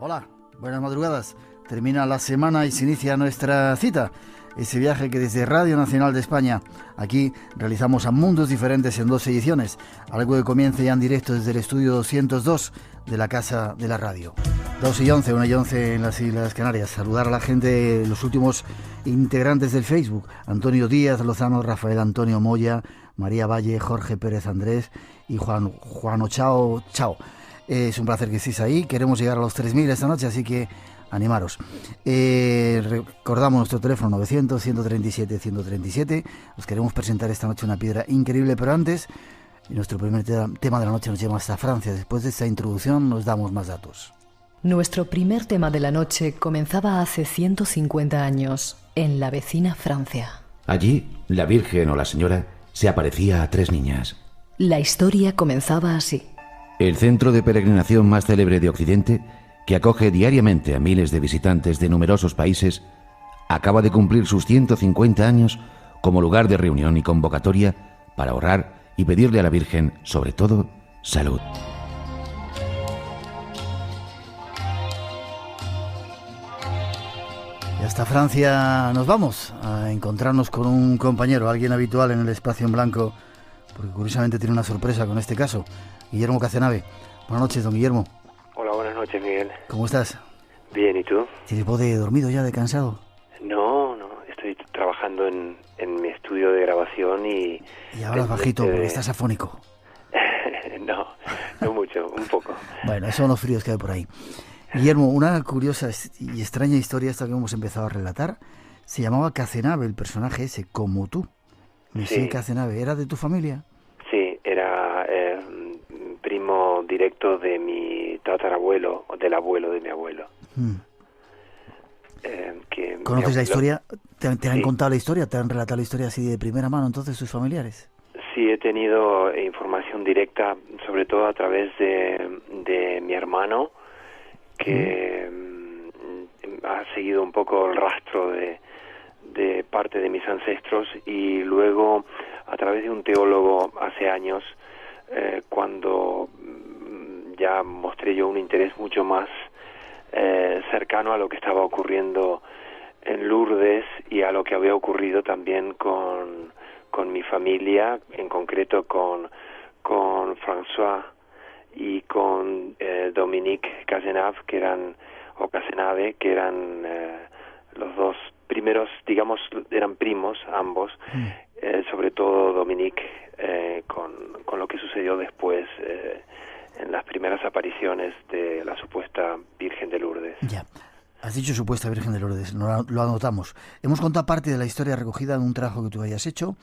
Hola, buenas madrugadas. Termina la semana y se inicia nuestra cita. Ese viaje que desde Radio Nacional de España, aquí realizamos a mundos diferentes en 2 ediciones. Algo que comienza ya en directo desde el estudio 202 de la Casa de la Radio. 2:11, 1:11 en las Islas Canarias. Saludar a la gente, los últimos integrantes del Facebook. Antonio Díaz Lozano, Rafael Antonio Moya, María Valle, Jorge Pérez Andrés y Juan Ochao. Chao. Es un placer que estéis ahí. Queremos llegar a los 3.000 esta noche, así que animaros. Recordamos nuestro teléfono 900-137-137. Os queremos presentar esta noche una piedra increíble, pero antes, nuestro primer tema de la noche nos lleva hasta Francia. Después de esta introducción nos damos más datos. Nuestro primer tema de la noche comenzaba hace 150 años, en la vecina Francia. Allí, la Virgen o la Señora se aparecía a 3 niñas. La historia comenzaba así. El centro de peregrinación más célebre de Occidente, que acoge diariamente a miles de visitantes de numerosos países, acaba de cumplir sus 150 años como lugar de reunión y convocatoria para orar y pedirle a la Virgen, sobre todo, salud. Y hasta Francia nos vamos a encontrarnos con un compañero, alguien habitual en el espacio en blanco, porque curiosamente tiene una sorpresa con este caso. Guillermo Cazenave. Buenas noches, don Guillermo. Hola, buenas noches, Miguel. ¿Cómo estás? Bien, ¿y tú? ¿Tienes voz de dormido ya, de cansado? No, estoy trabajando en mi estudio de grabación y hablas bajito porque estás afónico. No mucho, un poco. Bueno, esos son los fríos que hay por ahí. Guillermo, una curiosa y extraña historia esta que hemos empezado a relatar. Se llamaba Cazenave, el personaje ese, como tú. Monsieur Sí. Cazenave. ¿Era de tu familia? Sí, era primo directo de mi tatarabuelo, o del abuelo de mi abuelo. ¿Conoces la historia? ¿Te han Sí. contado la historia? ¿Te han relatado la historia así de primera mano entonces tus familiares? Sí, he tenido información directa, sobre todo a través de mi hermano, que ha seguido un poco el rastro de parte de mis ancestros, y luego a través de un teólogo hace años, cuando ya mostré yo un interés mucho más cercano a lo que estaba ocurriendo en Lourdes y a lo que había ocurrido también con mi familia, en concreto con François y con Dominique Cazenave, que eran los dos primeros, digamos, eran primos ambos, sobre todo Dominique, con lo que sucedió después en las primeras apariciones de la supuesta Virgen de Lourdes. Ya. Has dicho supuesta Virgen de Lourdes, lo anotamos. Hemos contado parte de la historia recogida en un trabajo que tú hayas hecho.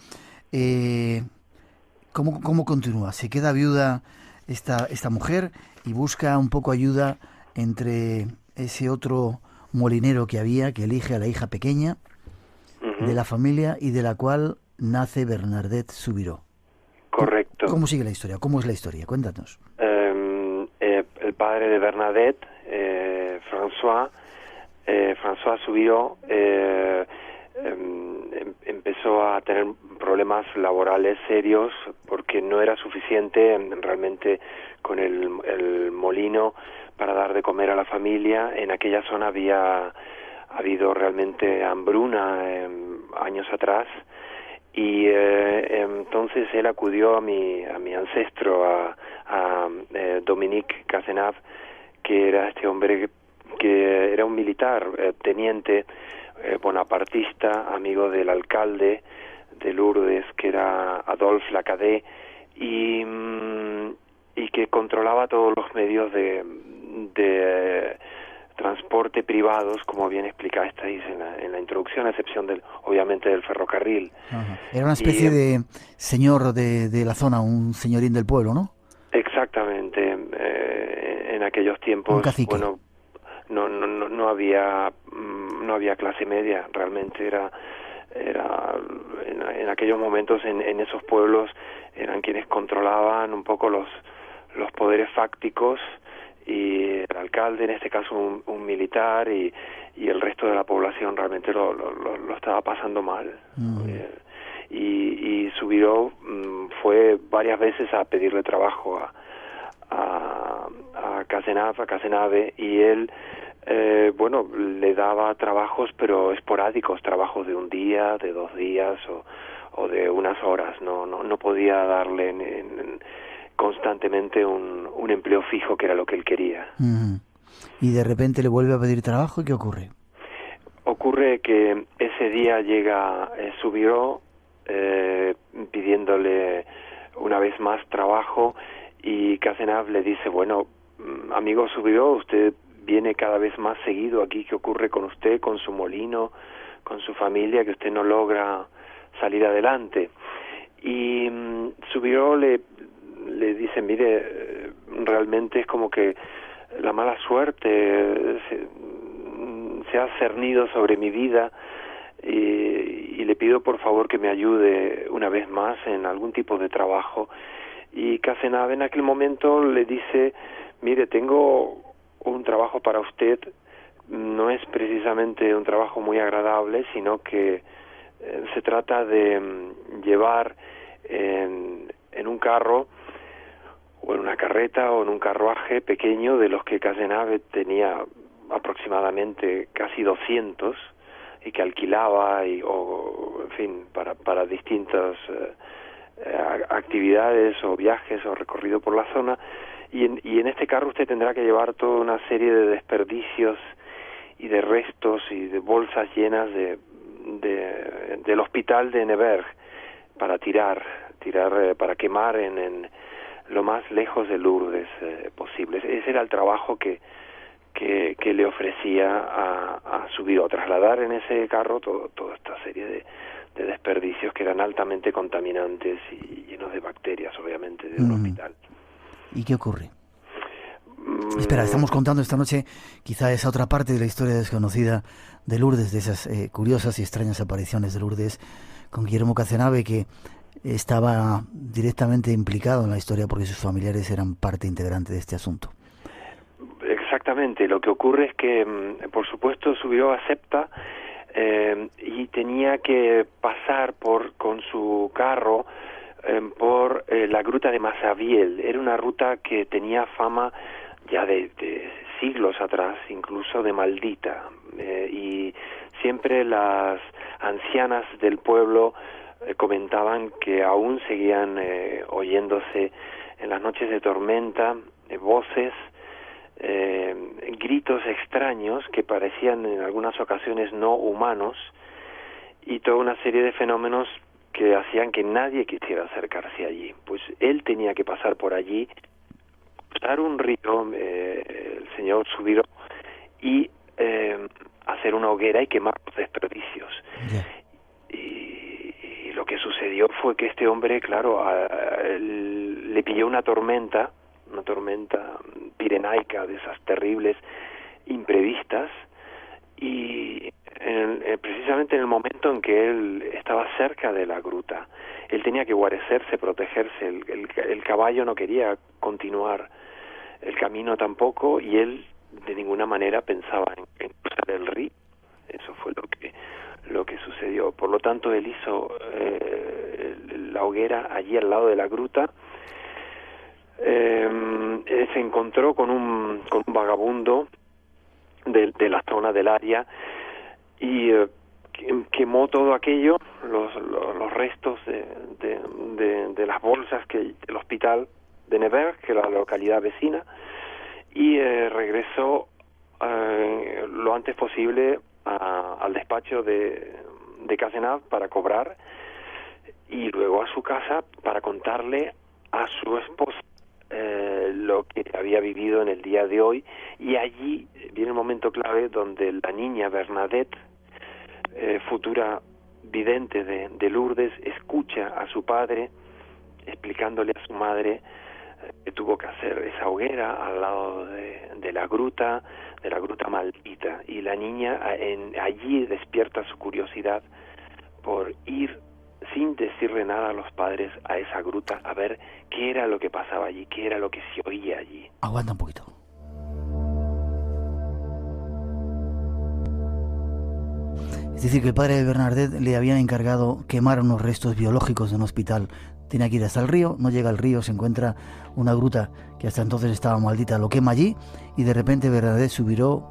¿Cómo continúa? ¿Se queda viuda esta mujer y busca un poco ayuda entre ese otro molinero que había, que elige a la hija pequeña de la familia y de la cual nace Bernadette Soubirous? Correcto. ¿Cómo sigue la historia? ¿Cómo es la historia? Cuéntanos. El padre de Bernadette, François Soubirous, empezó a tener problemas laborales serios porque no era suficiente realmente con el molino para dar de comer a la familia. En aquella zona había habido realmente hambruna años atrás, y entonces él acudió a mi ancestro, a Dominique Cazenave, que era este hombre que era un militar, teniente bonapartista, amigo del alcalde de Lourdes, que era Adolphe Lacadet, y que controlaba todos los medios de transporte privados, como bien explicasteis en la introducción, a excepción obviamente del ferrocarril. Ajá. Era una especie de señor de la zona, un señorín del pueblo, ¿no? Exactamente. En aquellos tiempos, Un cacique. bueno, no había clase media, realmente era en aquellos momentos en esos pueblos eran quienes controlaban un poco los poderes fácticos, y el alcalde, en este caso un militar, y el resto de la población realmente lo estaba pasando mal. Y Soubirous fue varias veces a pedirle trabajo a Cazenave, y él, bueno, le daba trabajos, pero esporádicos, trabajos de un día, de 2 días o de unas horas. No podía darle constantemente un empleo fijo, que era lo que él quería. Uh-huh. Y de repente le vuelve a pedir trabajo, ¿y qué ocurre? Ocurre que ese día llega Soubirous pidiéndole una vez más trabajo, y Cazenave le dice: bueno, amigo Soubirous, usted viene cada vez más seguido aquí. ¿Qué ocurre con usted, con su molino, con su familia, que usted no logra salir adelante? Y Soubirous le dice: mire, realmente es como que la mala suerte se ha cernido sobre mi vida, y le pido por favor que me ayude una vez más en algún tipo de trabajo. Y Cazenave en aquel momento le dice: mire, tengo un trabajo para usted, no es precisamente un trabajo muy agradable, sino que se trata de llevar en un carro, o en una carreta, o en un carruaje pequeño, de los que Cazenave tenía aproximadamente casi 200, y que alquilaba, o en fin, para distintas actividades o viajes o recorrido por la zona. Y en este carro usted tendrá que llevar toda una serie de desperdicios y de restos y de bolsas llenas del hospital de Nevers, para tirar para quemar en lo más lejos de Lourdes posible. Ese era el trabajo que le ofrecía a Soubirous, trasladar en ese carro toda esta serie de desperdicios que eran altamente contaminantes y llenos de bacterias, obviamente, de un hospital. ¿Y qué ocurre? Espera, estamos contando esta noche quizá esa otra parte de la historia desconocida de Lourdes, de esas curiosas y extrañas apariciones de Lourdes, con Guillermo Cazenave, que estaba directamente implicado en la historia porque sus familiares eran parte integrante de este asunto. Exactamente. Lo que ocurre es que, por supuesto, Soubirous acepta, y tenía que pasar con su carro por la gruta de Massabielle. Era una ruta que tenía fama ya de siglos atrás, incluso de maldita, y siempre las ancianas del pueblo comentaban que aún seguían oyéndose en las noches de tormenta voces, gritos extraños que parecían en algunas ocasiones no humanos, y toda una serie de fenómenos que hacían que nadie quisiera acercarse allí. Pues él tenía que pasar por allí, cruzar un río, el señor Soubirous, y hacer una hoguera y quemar los desperdicios. Yeah. Y lo que sucedió fue que este hombre, claro, le pilló una tormenta pirenaica, de esas terribles, imprevistas, y precisamente en el momento en que él estaba cerca de la gruta, él tenía que guarecerse, protegerse. El caballo no quería continuar el camino tampoco, y él de ninguna manera pensaba en cruzar el río. Eso fue lo que sucedió. Por lo tanto, él hizo la hoguera allí al lado de la gruta. Se encontró con un vagabundo de la zona del área, y quemó todo aquello, los restos de las bolsas del hospital de Nevers, que era la localidad vecina, y regresó lo antes posible al despacho de Cazenave para cobrar, y luego a su casa para contarle a su esposa lo que había vivido en el día de hoy. Y allí viene el momento clave donde la niña Bernadette, futura vidente de Lourdes, escucha a su padre explicándole a su madre que tuvo que hacer esa hoguera al lado de la gruta maldita, y la niña allí despierta su curiosidad por ir sin decirle nada a los padres a esa gruta, a ver qué era lo que pasaba allí, qué era lo que se oía allí. Aguanta un poquito. Es decir, que el padre de Bernadette le habían encargado quemar unos restos biológicos de un hospital tiene que ir hasta el río, no llega al río, se encuentra una gruta que hasta entonces estaba maldita, lo quema allí y de repente Bernadette Soubiraux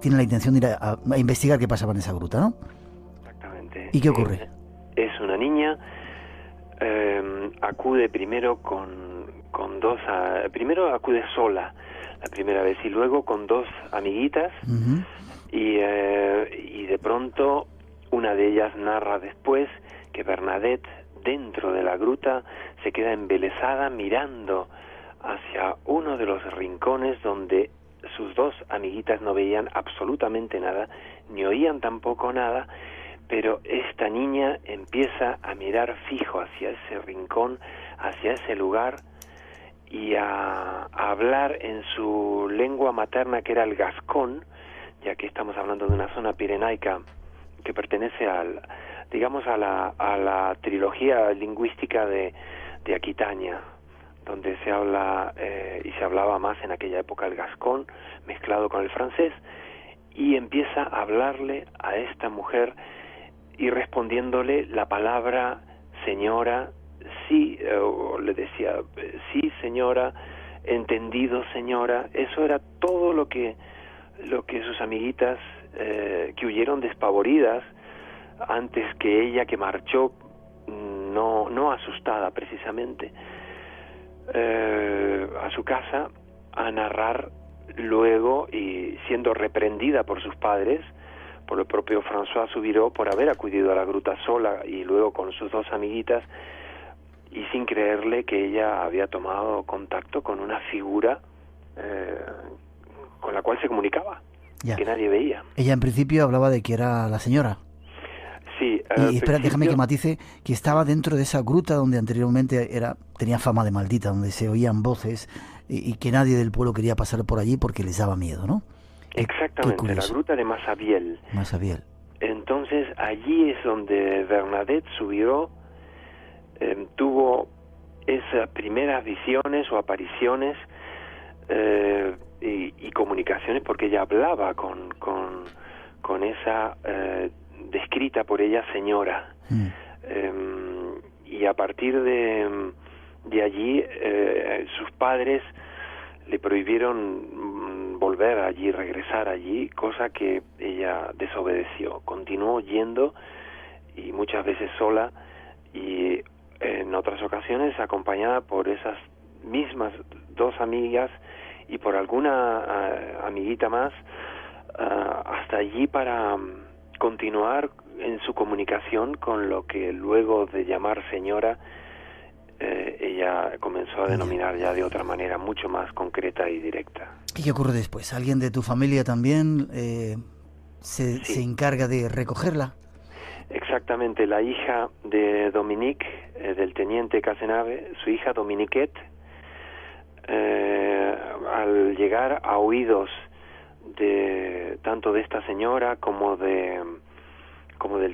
tiene la intención de ir a investigar qué pasaba en esa gruta, ¿no? Exactamente. ¿Y qué ocurre? Es una niña, acude primero primero acude sola la primera vez y luego con dos amiguitas. Uh-huh. Y de pronto una de ellas narra después que Bernadette dentro de la gruta se queda embelesada mirando hacia uno de los rincones donde sus dos amiguitas no veían absolutamente nada, ni oían tampoco nada, pero esta niña empieza a mirar fijo hacia ese rincón, hacia ese lugar, y a hablar en su lengua materna, que era el gascón, ya que estamos hablando de una zona pirenaica que pertenece a la trilogía lingüística de Aquitania, donde se habla y se hablaba más en aquella época el gascón mezclado con el francés, y empieza a hablarle a esta mujer y respondiéndole la palabra señora, sí, le decía sí señora, entendido señora. Eso era todo lo que sus amiguitas que huyeron despavoridas antes que ella, que marchó no asustada precisamente a su casa a narrar luego, y siendo reprendida por sus padres, por el propio François Soubiraux, por haber acudido a la gruta sola y luego con sus dos amiguitas, y sin creerle que ella había tomado contacto con una figura con la cual se comunicaba, ya, que nadie veía. Ella en principio hablaba de que era la señora. Sí. Y espera, déjame que matice, que estaba dentro de esa gruta donde anteriormente tenía fama de maldita, donde se oían voces y que nadie del pueblo quería pasar por allí porque les daba miedo, ¿no? Exactamente, la gruta de Massabielle. Massabielle. Entonces allí es donde Bernadette Soubiraux tuvo esas primeras visiones o apariciones y comunicaciones, porque ella hablaba con esa descrita por ella señora. Y a partir de allí sus padres le prohibieron volver allí, regresar allí, cosa que ella desobedeció. Continuó yendo, y muchas veces sola, y en otras ocasiones acompañada por esas mismas dos amigas y por alguna amiguita más, hasta allí para continuar en su comunicación con lo que luego de llamar señora ella comenzó a denominar ya de otra manera mucho más concreta y directa. ¿Y qué ocurre después? ¿Alguien de tu familia también se encarga de recogerla? Exactamente, la hija de Dominique, del teniente Cazenave, su hija Dominiquette, al llegar a oídos de tanto de esta señora como del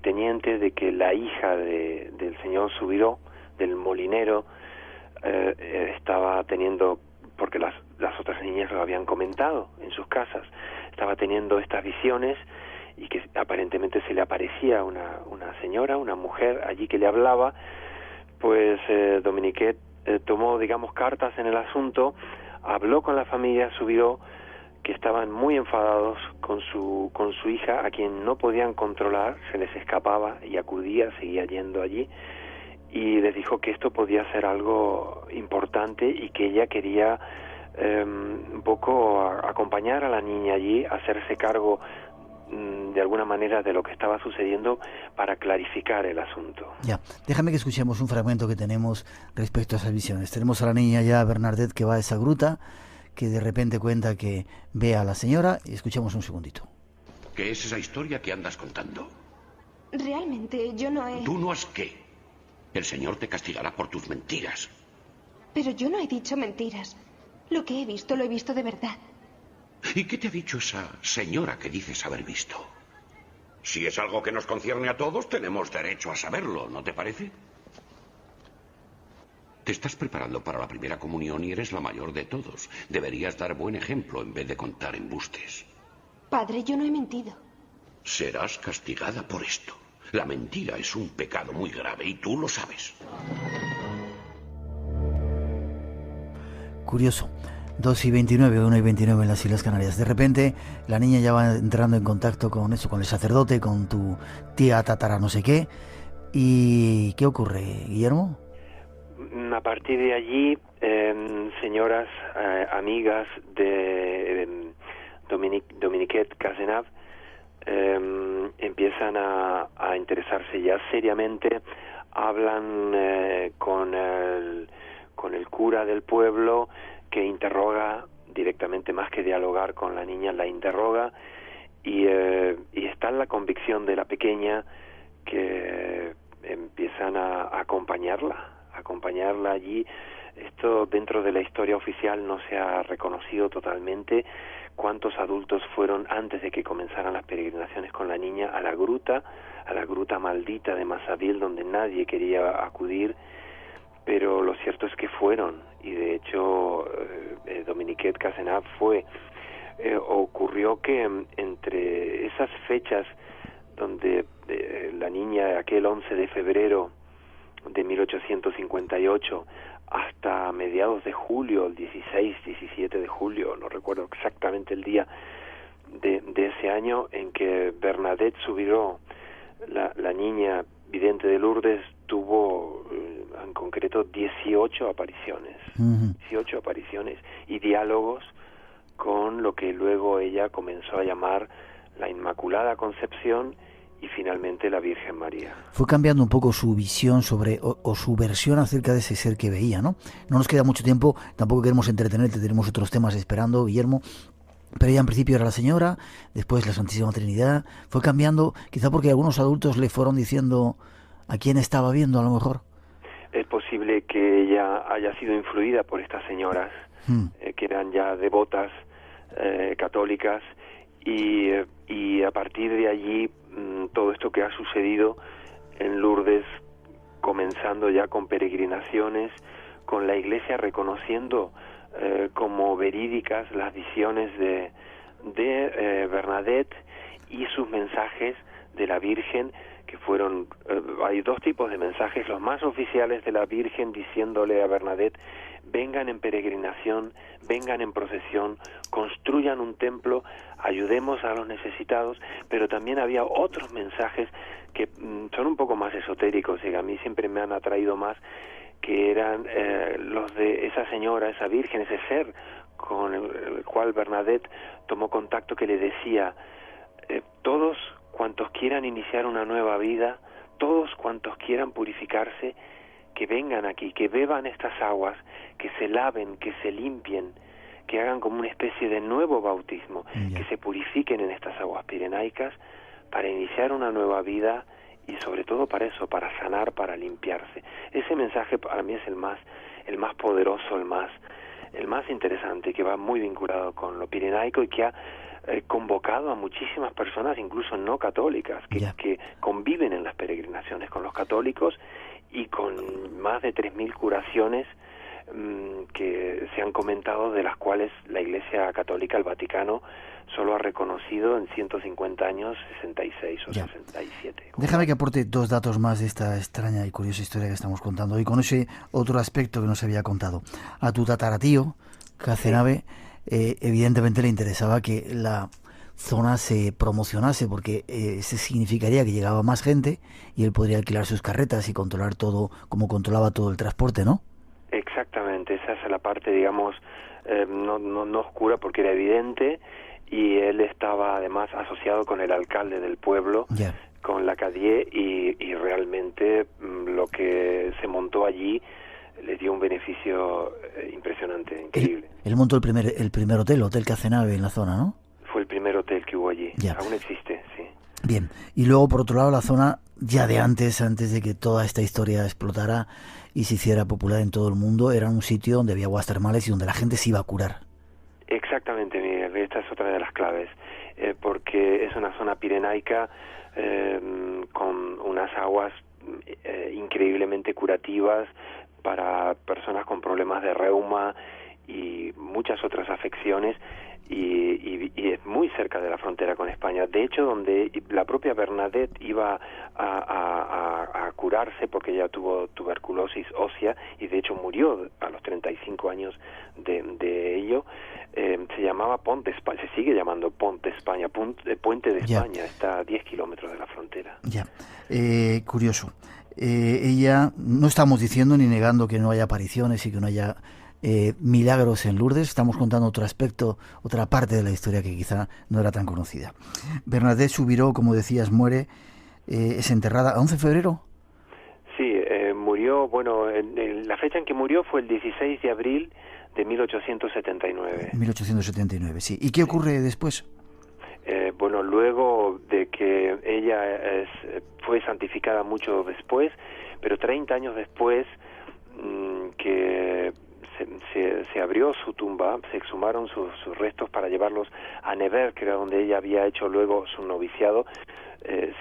teniente, de que la hija del señor Soubiraux, del molinero, estaba teniendo, porque las otras niñas lo habían comentado en sus casas, estaba teniendo estas visiones y que aparentemente se le aparecía una señora, una mujer allí que le hablaba, pues Dominiquette tomó, digamos, cartas en el asunto, habló con la familia Soubiraux, que estaban muy enfadados con su hija, a quien no podían controlar, se les escapaba y acudía, seguía yendo allí, y les dijo que esto podía ser algo importante y que ella quería un poco acompañar a la niña allí, hacerse cargo de alguna manera de lo que estaba sucediendo para clarificar el asunto. Ya, déjame que escuchemos un fragmento que tenemos respecto a esas visiones. Tenemos a la niña ya, Bernadette, que va a esa gruta, que de repente cuenta que ve a la señora, y escuchemos un segundito. ¿Qué es esa historia que andas contando? Realmente yo no he... ¿Tú no has qué? El Señor te castigará por tus mentiras. Pero yo no he dicho mentiras. Lo que he visto lo he visto de verdad. ¿Y qué te ha dicho esa señora que dices haber visto? Si es algo que nos concierne a todos, tenemos derecho a saberlo, ¿no te parece? Te estás preparando para la primera comunión y eres la mayor de todos. Deberías dar buen ejemplo en vez de contar embustes. Padre, yo no he mentido. Serás castigada por esto. La mentira es un pecado muy grave y tú lo sabes. Curioso. 2:29, 1:29 en las Islas Canarias. De repente, la niña ya va entrando en contacto con eso, con el sacerdote, con tu tía tatara no sé qué. ¿Y qué ocurre, Guillermo? A partir de allí, señoras amigas de Dominiquet Cazenave empiezan a interesarse ya seriamente, hablan con el cura del pueblo, que interroga directamente, más que dialogar con la niña, la interroga, y está en la convicción de la pequeña, que empiezan a acompañarla allí. Esto dentro de la historia oficial no se ha reconocido totalmente cuántos adultos fueron antes de que comenzaran las peregrinaciones con la niña a la gruta maldita de Massaville, donde nadie quería acudir, pero lo cierto es que fueron, y de hecho Dominiquet Cazenave fue. Ocurrió que entre esas fechas donde la niña, aquel 11 de febrero de 1858 hasta mediados de julio, el 16, 17 de julio, no recuerdo exactamente el día de ese año, en que Bernadette Soubirous, la niña vidente de Lourdes, tuvo en concreto 18 apariciones, 18 apariciones y diálogos con lo que luego ella comenzó a llamar la Inmaculada Concepción y finalmente la Virgen María. Fue cambiando un poco su visión sobre, o su versión acerca de ese ser que veía, ¿no? No nos queda mucho tiempo, tampoco queremos entretenerte, tenemos otros temas esperando, Guillermo, pero ella en principio era la Señora, después la Santísima Trinidad. Fue cambiando, quizá porque algunos adultos le fueron diciendo a quién estaba viendo, a lo mejor. Es posible que ella haya sido influida por estas señoras, que eran ya devotas católicas, y a partir de allí todo esto que ha sucedido en Lourdes, comenzando ya con peregrinaciones, con la Iglesia reconociendo como verídicas las visiones de Bernadette y sus mensajes de la Virgen, que fueron, hay dos tipos de mensajes, los más oficiales de la Virgen diciéndole a Bernadette: vengan en peregrinación, vengan en procesión, construyan un templo, ayudemos a los necesitados, pero también había otros mensajes que son un poco más esotéricos y que a mí siempre me han atraído más, que eran los de esa señora, esa Virgen, ese ser con el cual Bernadette tomó contacto, que le decía: todos cuantos quieran iniciar una nueva vida, todos cuantos quieran purificarse, que vengan aquí, que beban estas aguas, que se laven, que se limpien, que hagan como una especie de nuevo bautismo, que se purifiquen en estas aguas pirenaicas para iniciar una nueva vida, y sobre todo para eso, para sanar, para limpiarse. Ese mensaje para mí es el más poderoso, el más interesante, que va muy vinculado con lo pirenaico y que ha convocado a muchísimas personas, incluso no católicas, que conviven en las peregrinaciones con los católicos, y con más de 3.000 curaciones que se han comentado, de las cuales la Iglesia Católica, el Vaticano, solo ha reconocido en 150 años 66 o 67. Déjame que aporte dos datos más de esta extraña y curiosa historia que estamos contando hoy, con ese otro aspecto que no se había contado. A tu tataratío, Cazenave, evidentemente le interesaba que la zona se promocionase, porque eso significaría que llegaba más gente y él podría alquilar sus carretas y controlar todo, como controlaba todo el transporte, ¿no? Exactamente, esa es la parte, digamos, no oscura, porque era evidente, y él estaba además asociado con el alcalde del pueblo, con Lacadier, y realmente lo que se montó allí le dio un beneficio impresionante, increíble. Él montó el primer Hotel Cazenave en la zona, ¿no? Fue el primer hotel que hubo allí. Aún existe, sí. Bien, y luego por otro lado la zona ya de antes de que toda esta historia explotara y se hiciera popular en todo el mundo, era un sitio donde había aguas termales y donde la gente se iba a curar. Exactamente, Miguel, esta es otra de las claves, porque es una zona pirenaica con unas aguas increíblemente curativas para personas con problemas de reuma y muchas otras afecciones, y es muy cerca de la frontera con España. De hecho, donde la propia Bernadette iba a curarse porque ella tuvo tuberculosis ósea y de hecho murió a los 35 años de ello, se llamaba Pont d'España, se sigue llamando Pont d'España, Puente de España, está a 10 kilómetros de la frontera. Ya, curioso. Ella, no estamos diciendo ni negando que no haya apariciones y que no haya milagros en Lourdes, estamos contando otro aspecto, otra parte de la historia que quizá no era tan conocida. Bernadette Soubirous, como decías, muere, es enterrada a 11 de febrero. Sí, murió, bueno, la fecha en que murió fue el 16 de abril de 1879. 1879, sí. ¿Y qué ocurre después? Bueno, luego de que ella fue santificada mucho después, pero 30 años después que se abrió su tumba, se exhumaron sus restos para llevarlos a Nevers, que era donde ella había hecho luego su noviciado.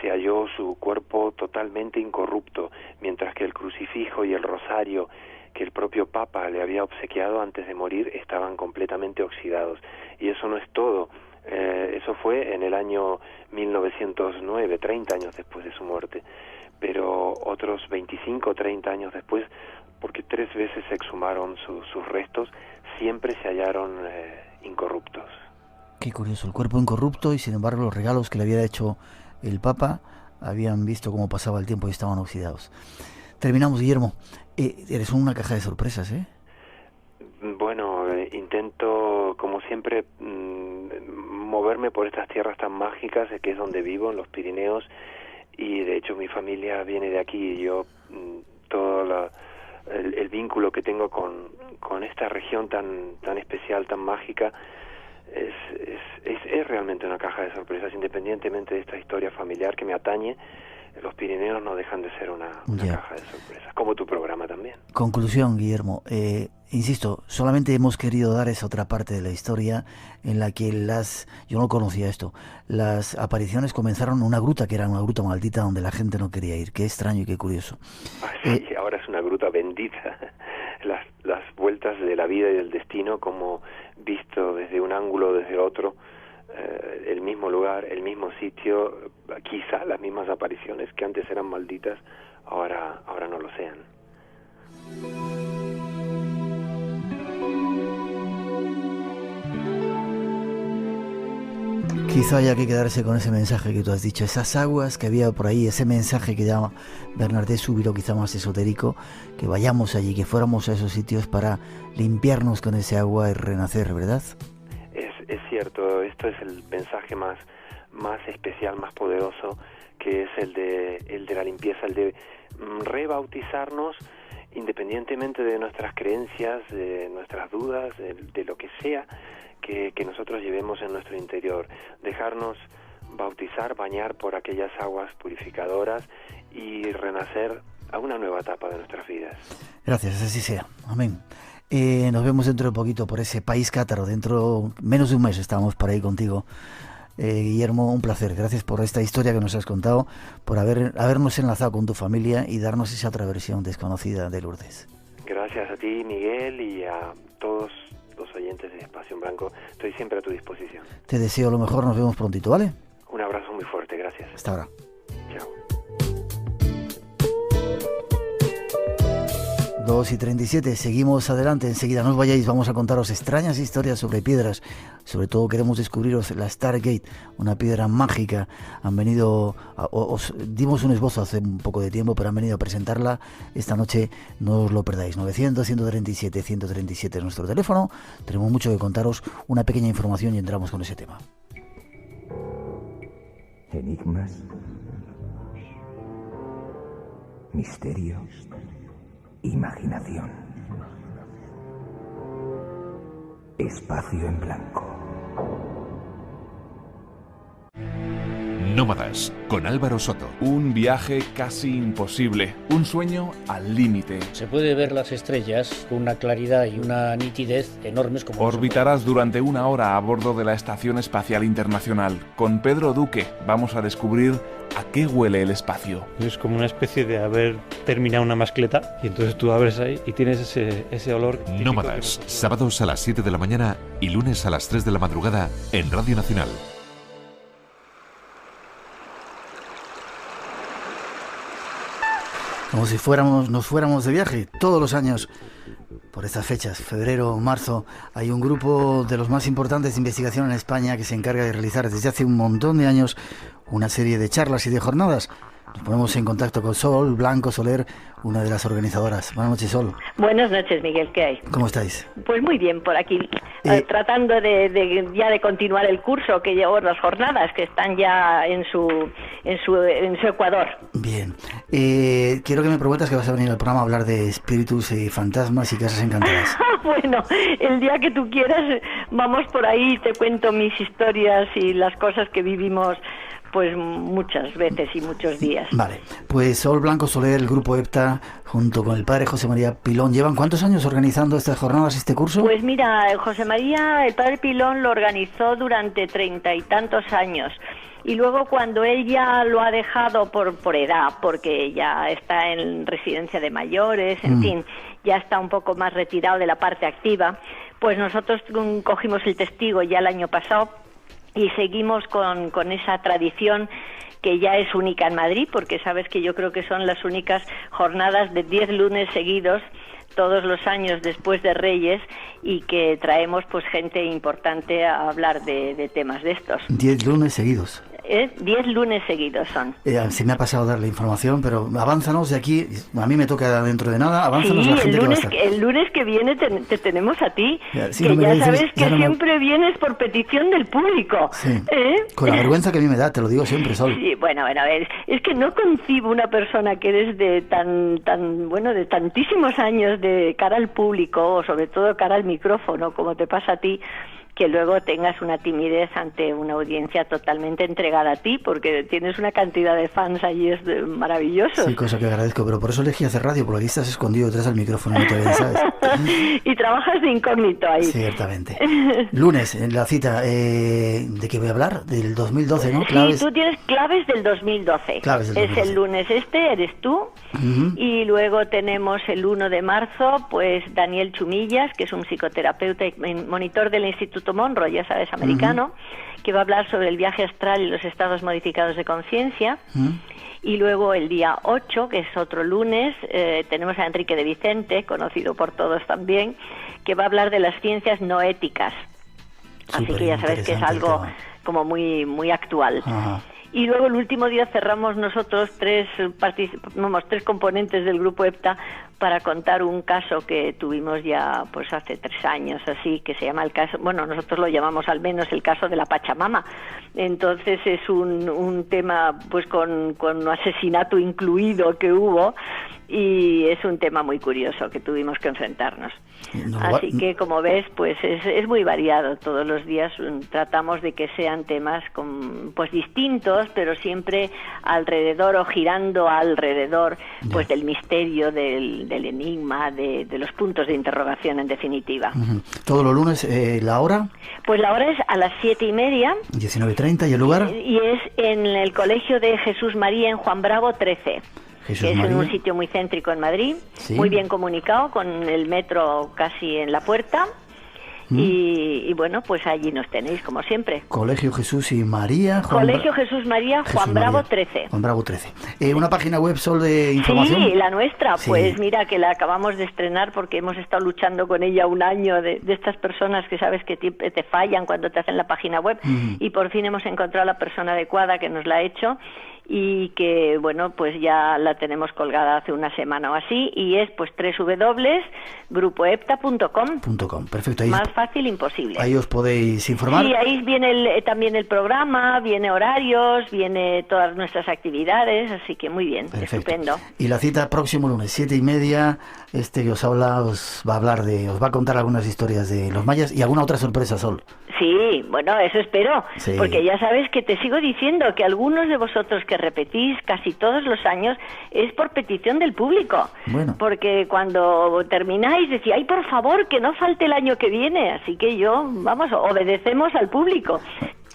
Se halló su cuerpo totalmente incorrupto, mientras que el crucifijo y el rosario que el propio Papa le había obsequiado antes de morir estaban completamente oxidados. Y eso no es todo. Eso fue en el año 1909, 30 años después de su muerte. Pero otros 25 o 30 años después, porque 3 veces se exhumaron sus restos, siempre se hallaron incorruptos. Qué curioso, el cuerpo incorrupto, y sin embargo los regalos que le había hecho el Papa habían visto cómo pasaba el tiempo y estaban oxidados. Terminamos, Guillermo. Eres una caja de sorpresas, ¿eh? Bueno, intento, como siempre, moverme por estas tierras tan mágicas, que es donde vivo, en los Pirineos, y de hecho mi familia viene de aquí, y yo todo el vínculo que tengo con esta región tan especial, tan mágica, es realmente una caja de sorpresas. Independientemente de esta historia familiar que me atañe, los Pirineos no dejan de ser una caja de sorpresas, como tu programa también. Conclusión, Guillermo. Insisto, solamente hemos querido dar esa otra parte de la historia en la que yo no conocía esto, las apariciones comenzaron en una gruta que era una gruta maldita donde la gente no quería ir. Qué extraño y qué curioso. Sí, ahora es una gruta bendita. Las vueltas de la vida y del destino, como visto desde un ángulo, desde otro, el mismo lugar, el mismo sitio, quizá las mismas apariciones que antes eran malditas, ahora no lo sean. Quizá haya que quedarse con ese mensaje que tú has dicho, esas aguas que había por ahí, ese mensaje que llama Bernadette Soubirous, quizá más esotérico, que vayamos allí, que fuéramos a esos sitios para limpiarnos con ese agua y renacer, ¿verdad? Es cierto, esto es el mensaje más especial, más poderoso, que es el de la limpieza, el de rebautizarnos independientemente de nuestras creencias, de nuestras dudas, de lo que sea que nosotros llevemos en nuestro interior, dejarnos bautizar, bañar por aquellas aguas purificadoras y renacer a una nueva etapa de nuestras vidas. Gracias, así sea. Amén. Nos vemos dentro de poquito por ese país cátaro, dentro menos de un mes estamos por ahí contigo. Guillermo, un placer. Gracias por esta historia que nos has contado, por habernos enlazado con tu familia y darnos esa otra versión desconocida de Lourdes. Gracias a ti, Miguel, y a todos los oyentes de Espacio en Blanco. Estoy siempre a tu disposición. Te deseo lo mejor, nos vemos prontito, ¿vale? Un abrazo muy fuerte, gracias. Hasta ahora. Chao. 2:37, seguimos adelante, enseguida no os vayáis, vamos a contaros extrañas historias sobre piedras, sobre todo queremos descubriros la Stargate, una piedra mágica. Han venido, os dimos un esbozo hace un poco de tiempo, pero han venido a presentarla esta noche, no os lo perdáis. 900-137-137 es nuestro teléfono, tenemos mucho que contaros, una pequeña información y entramos con ese tema. Enigmas, misterio, imaginación. Espacio en Blanco. Nómadas, con Álvaro Soto. Un viaje casi imposible, un sueño al límite. Se puede ver las estrellas con una claridad y una nitidez enormes como... Orbitarás durante 1 hora a bordo de la Estación Espacial Internacional. Con Pedro Duque vamos a descubrir ¿A qué huele el espacio? Es como una especie de haber terminado una mascleta y entonces tú abres ahí y tienes ese olor. Nómadas, sábados a las 7 de la mañana y lunes a las 3 de la madrugada en Radio Nacional. Como si nos fuéramos de viaje todos los años. Por estas fechas, febrero, marzo, hay un grupo de los más importantes de investigación en España que se encarga de realizar desde hace un montón de años una serie de charlas y de jornadas. Nos ponemos en contacto con Sol Blanco Soler, una de las organizadoras. Buenas noches, Sol. Buenas noches, Miguel, ¿qué hay? ¿Cómo estáis? Pues muy bien, por aquí, tratando de continuar el curso que llevo, las jornadas que están ya en su Ecuador. Bien. Quiero que me prometas que vas a venir al programa a hablar de espíritus y fantasmas y casas encantadas. Bueno, el día que tú quieras, vamos por ahí y te cuento mis historias y las cosas que vivimos pues muchas veces y muchos días. Vale, pues Sol Blanco Soler, el grupo EPTA, junto con el padre José María Pilón, ¿llevan cuántos años organizando estas jornadas, este curso? Pues mira, José María, el padre Pilón lo organizó durante 30 y tantos años. Y luego cuando él ya lo ha dejado por edad, porque ya está en residencia de mayores, en fin, ya está un poco más retirado de la parte activa, pues nosotros cogimos el testigo ya el año pasado y seguimos con esa tradición que ya es única en Madrid, porque sabes que yo creo que son las únicas jornadas de 10 lunes seguidos todos los años después de Reyes y que traemos pues gente importante a hablar de temas de estos. 10 lunes seguidos. 10 lunes seguidos son. Se me ha pasado dar la información, pero avánzanos de aquí. A mí me toca dentro de nada. Avánzanos la gente el lunes que viene te tenemos a ti. Sí, que ya sabes que siempre vienes por petición del público. Sí. Con la vergüenza que a mí me da, te lo digo siempre, Sol. Sí, bueno, a ver, es que no concibo una persona que eres de de tantísimos años de cara al público, o sobre todo cara al micrófono, como te pasa a ti, que luego tengas una timidez ante una audiencia totalmente entregada a ti, porque tienes una cantidad de fans allí, es maravilloso. Sí, cosa que agradezco, pero por eso elegí hacer radio, porque aquí estás escondido detrás del micrófono, no te ven, ¿sabes? Y trabajas de incógnito ahí. Ciertamente. Lunes, en la cita, ¿de qué voy a hablar? Del 2012, ¿no? Claves. Sí, tú tienes claves del 2012. Claves del 2012. Es el lunes eres tú. Y luego tenemos el 1 de marzo, pues Daniel Chumillas, que es un psicoterapeuta y monitor del Instituto Monroe, ya sabes, americano, que va a hablar sobre el viaje astral y los estados modificados de conciencia. Y luego el día 8, que es otro lunes, tenemos a Enrique de Vicente, conocido por todos también, que va a hablar de las ciencias no éticas. Así que ya sabes que es algo como muy, muy actual. Ajá. Y luego el último día cerramos nosotros tres componentes del grupo EPTA para contar un caso que tuvimos ya pues hace 3 años, así, que se llama el caso, bueno, nosotros lo llamamos al menos el caso de la Pachamama. Entonces es un tema pues con asesinato incluido que hubo, y es un tema muy curioso que tuvimos que enfrentarnos. Así que, como ves, pues es muy variado. Todos los días tratamos de que sean temas pues distintos, pero siempre alrededor o girando alrededor pues del misterio, del enigma, de los puntos de interrogación, en definitiva. ¿Todos los lunes la hora? Pues la hora es a las 7:30. 19:30, ¿y el lugar? Y es en el Colegio de Jesús María en Juan Bravo 13. Que es en un sitio muy céntrico en Madrid, muy bien comunicado, con el metro casi en la puerta. Y bueno, pues allí nos tenéis, como siempre. Colegio Jesús y María. Colegio Jesús María, Juan Bravo 13. Juan Bravo 13. ¿Una página web, Sol, de información? Sí, la nuestra. Sí. Pues mira, que la acabamos de estrenar porque hemos estado luchando con ella un año, de estas personas que sabes que te fallan cuando te hacen la página web. Y por fin hemos encontrado la persona adecuada que nos la ha hecho. Y que, bueno, pues ya la tenemos colgada hace una semana o así, y es pues www.grupoepta.com. Perfecto. Ahí más fácil imposible. Ahí os podéis informar. Sí, ahí viene también el programa, viene horarios, viene todas nuestras actividades, así que muy bien. Perfecto. Estupendo. Y la cita próximo lunes, 7:30, que os va a contar algunas historias de los mayas y alguna otra sorpresa, Sol. Sí, bueno, eso espero, porque ya sabes que te sigo diciendo que algunos de vosotros que repetís casi todos los años es por petición del público, porque cuando termináis decís, ay, por favor, que no falte el año que viene, así que obedecemos al público.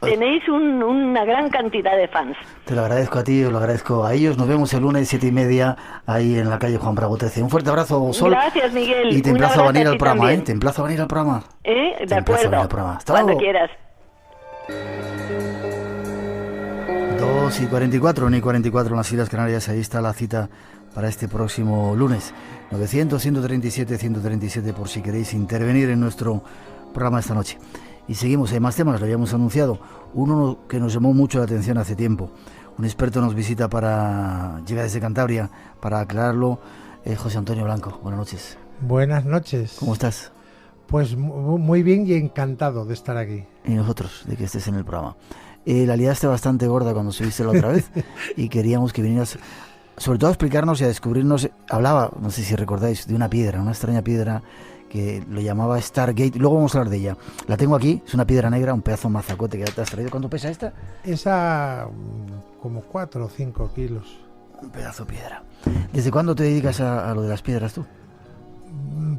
tenéis una gran cantidad de fans. Te lo agradezco a ti, lo agradezco a ellos. Nos vemos el lunes 7:30 ahí en la calle Juan Bravo 13. Un fuerte abrazo, Sol. Gracias, Miguel. Y te emplazo a venir al programa, ¿eh? Te emplazo a venir al programa. De acuerdo. Hasta cuando luego. quieras. 2:44, 1:44 en las Islas Canarias. Ahí está la cita para este próximo lunes. 900-137-137 por si queréis intervenir en nuestro programa esta noche. Y seguimos, hay más temas, lo habíamos anunciado. Uno que nos llamó mucho la atención hace tiempo. Un experto nos visita llega desde Cantabria para aclararlo. José Antonio Blanco, buenas noches. Buenas noches. ¿Cómo estás? Pues muy bien y encantado de estar aquí. Y nosotros, de que estés en el programa. La liaste bastante gorda cuando subiste la otra vez y queríamos que vinieras, sobre todo a explicarnos y a descubrirnos. Hablaba, no sé si recordáis, de una piedra, una extraña piedra que lo llamaba Stargate. Luego vamos a hablar de ella. La tengo aquí, es una piedra negra, un pedazo de mazacote que te has traído. ¿Cuánto pesa esta? Esa como 4 o 5 kilos. Un pedazo de piedra. ¿Desde cuándo te dedicas a lo de las piedras tú?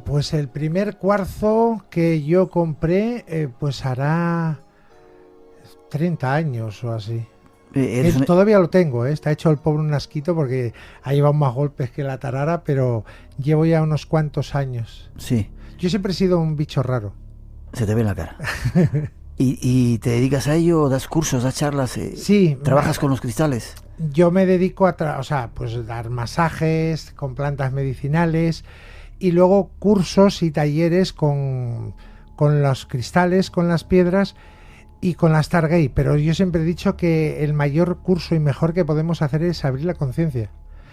Pues el primer cuarzo que yo compré, pues hará 30 años o así. Todavía lo tengo, está hecho el pobre un asquito porque ha llevado más golpes que la tarara, pero llevo ya unos cuantos años. Sí. Yo siempre he sido un bicho raro. Se te ve en la cara. ¿Y te dedicas a ello? ¿Das cursos, das charlas? Sí. ¿Trabajas con los cristales? Yo me dedico a pues dar masajes con plantas medicinales y luego cursos y talleres con los cristales, con las piedras y con la Stargate, pero yo siempre he dicho que el mayor curso y mejor que podemos hacer es abrir la conciencia.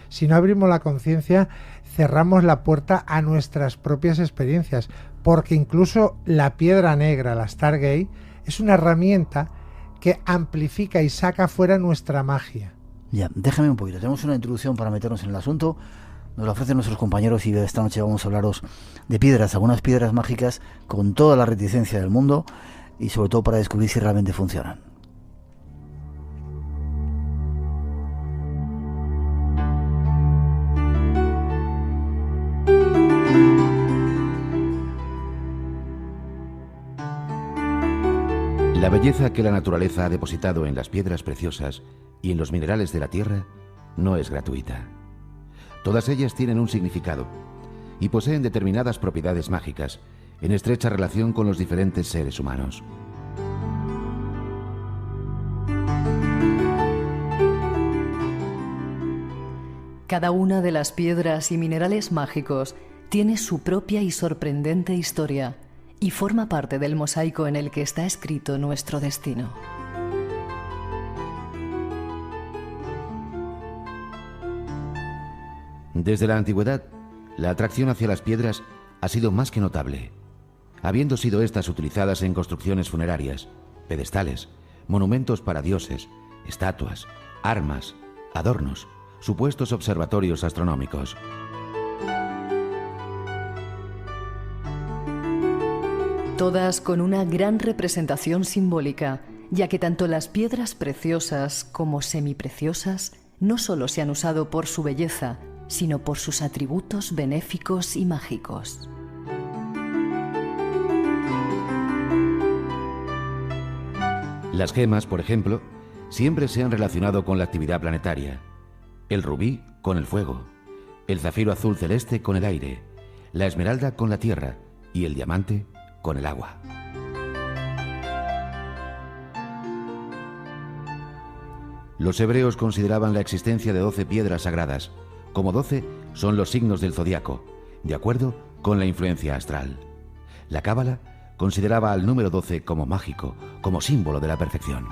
Si no abrimos la conciencia, cerramos la puerta a nuestras propias experiencias, porque incluso la piedra negra, la Stargate, es una herramienta que amplifica y saca fuera nuestra magia. Ya, déjame un poquito, tenemos una introducción para meternos en el asunto. Nos lo ofrecen nuestros compañeros y esta noche vamos a hablaros de piedras, algunas piedras mágicas con toda la reticencia del mundo y sobre todo para descubrir si realmente funcionan. La belleza que la naturaleza ha depositado en las piedras preciosas y en los minerales de la tierra no es gratuita. Todas ellas tienen un significado y poseen determinadas propiedades mágicas en estrecha relación con los diferentes seres humanos. Cada una de las piedras y minerales mágicos tiene su propia y sorprendente historia y forma parte del mosaico en el que está escrito nuestro destino. Desde la antigüedad, la atracción hacia las piedras ha sido más que notable, habiendo sido estas utilizadas en construcciones funerarias, pedestales, monumentos para dioses, estatuas, armas, adornos, supuestos observatorios astronómicos. Todas con una gran representación simbólica, ya que tanto las piedras preciosas como semipreciosas no solo se han usado por su belleza, sino por sus atributos benéficos y mágicos. Las gemas, por ejemplo, siempre se han relacionado con la actividad planetaria. El rubí con el fuego, el zafiro azul celeste con el aire, la esmeralda con la tierra y el diamante con el agua. Los hebreos consideraban la existencia de 12 piedras sagradas, como 12 son los signos del zodiaco, de acuerdo con la influencia astral. La cábala consideraba al número 12 como mágico, como símbolo de la perfección.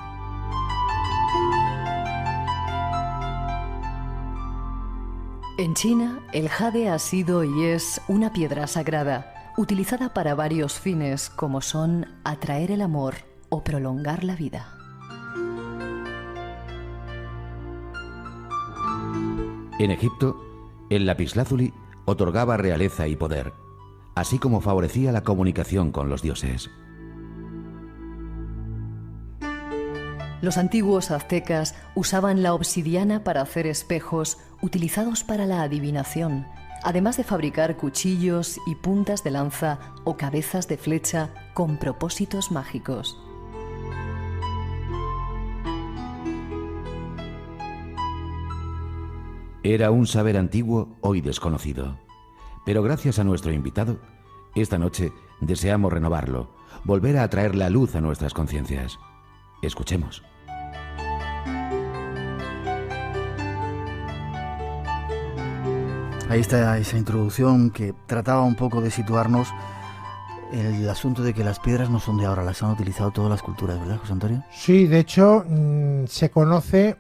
En China, el jade ha sido y es una piedra sagrada, utilizada para varios fines como son atraer el amor o prolongar la vida. En Egipto, el lapislázuli otorgaba realeza y poder, así como favorecía la comunicación con los dioses. Los antiguos aztecas usaban la obsidiana para hacer espejos utilizados para la adivinación, además de fabricar cuchillos y puntas de lanza o cabezas de flecha con propósitos mágicos. Era un saber antiguo, hoy desconocido. Pero gracias a nuestro invitado, esta noche deseamos renovarlo, volver a traer la luz a nuestras conciencias. Escuchemos. Ahí está esa introducción que trataba un poco de situarnos el asunto de que las piedras no son de ahora, las han utilizado todas las culturas, ¿verdad, José Antonio? Sí, de hecho, se conoce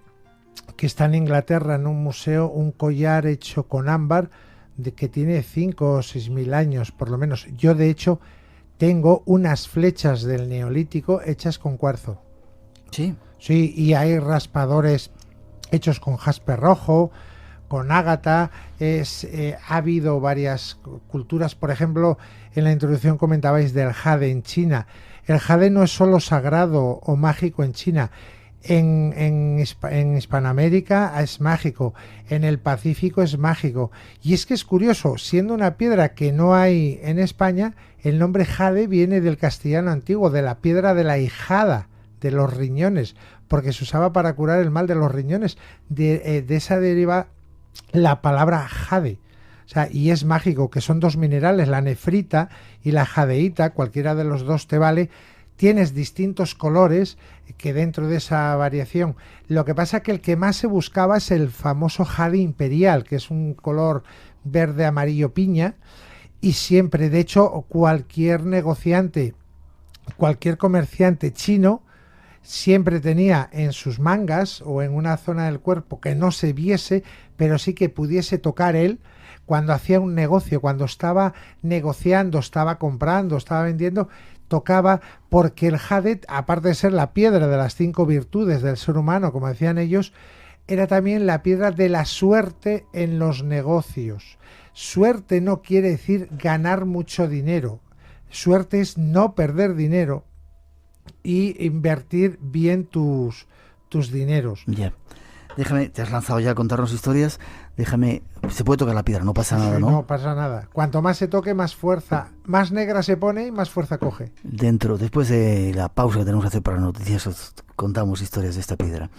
que está en Inglaterra, en un museo, un collar hecho con ámbar que tiene 5 o 6 mil años, por lo menos. Yo, de hecho, tengo unas flechas del Neolítico hechas con cuarzo. Sí. Sí, y hay raspadores hechos con jaspe rojo, con ágata. Ha habido varias culturas, por ejemplo, en la introducción comentabais del jade en China. El jade no es solo sagrado o mágico en China, en Hispanoamérica es mágico, en el Pacífico es mágico. Y es que es curioso, siendo una piedra que no hay en España, el nombre jade viene del castellano antiguo, de la piedra de la hijada, de los riñones, porque se usaba para curar el mal de los riñones. De esa deriva la palabra jade. O sea, y es mágico, que son dos minerales, la nefrita y la jadeíta, cualquiera de los dos te vale. Tienes distintos colores que dentro de esa variación. Lo que pasa es que el que más se buscaba es el famoso jade imperial, que es un color verde amarillo piña, y siempre, de hecho, cualquier negociante, cualquier comerciante chino siempre tenía en sus mangas o en una zona del cuerpo que no se viese, pero sí que pudiese tocar él cuando hacía un negocio, cuando estaba negociando, estaba comprando, estaba vendiendo, tocaba, porque el jade, aparte de ser la piedra de las 5 virtudes del ser humano, como decían ellos, era también la piedra de la suerte en los negocios. Suerte no quiere decir ganar mucho dinero. Suerte es no perder dinero y invertir bien tus dineros. Ya. Déjame, te has lanzado ya a contarnos historias. Déjame, se puede tocar la piedra, no pasa nada, ¿no? No pasa nada. Cuanto más se toque, más fuerza, más negra se pone y más fuerza coge. Después de la pausa que tenemos que hacer para noticias, os contamos historias de esta piedra.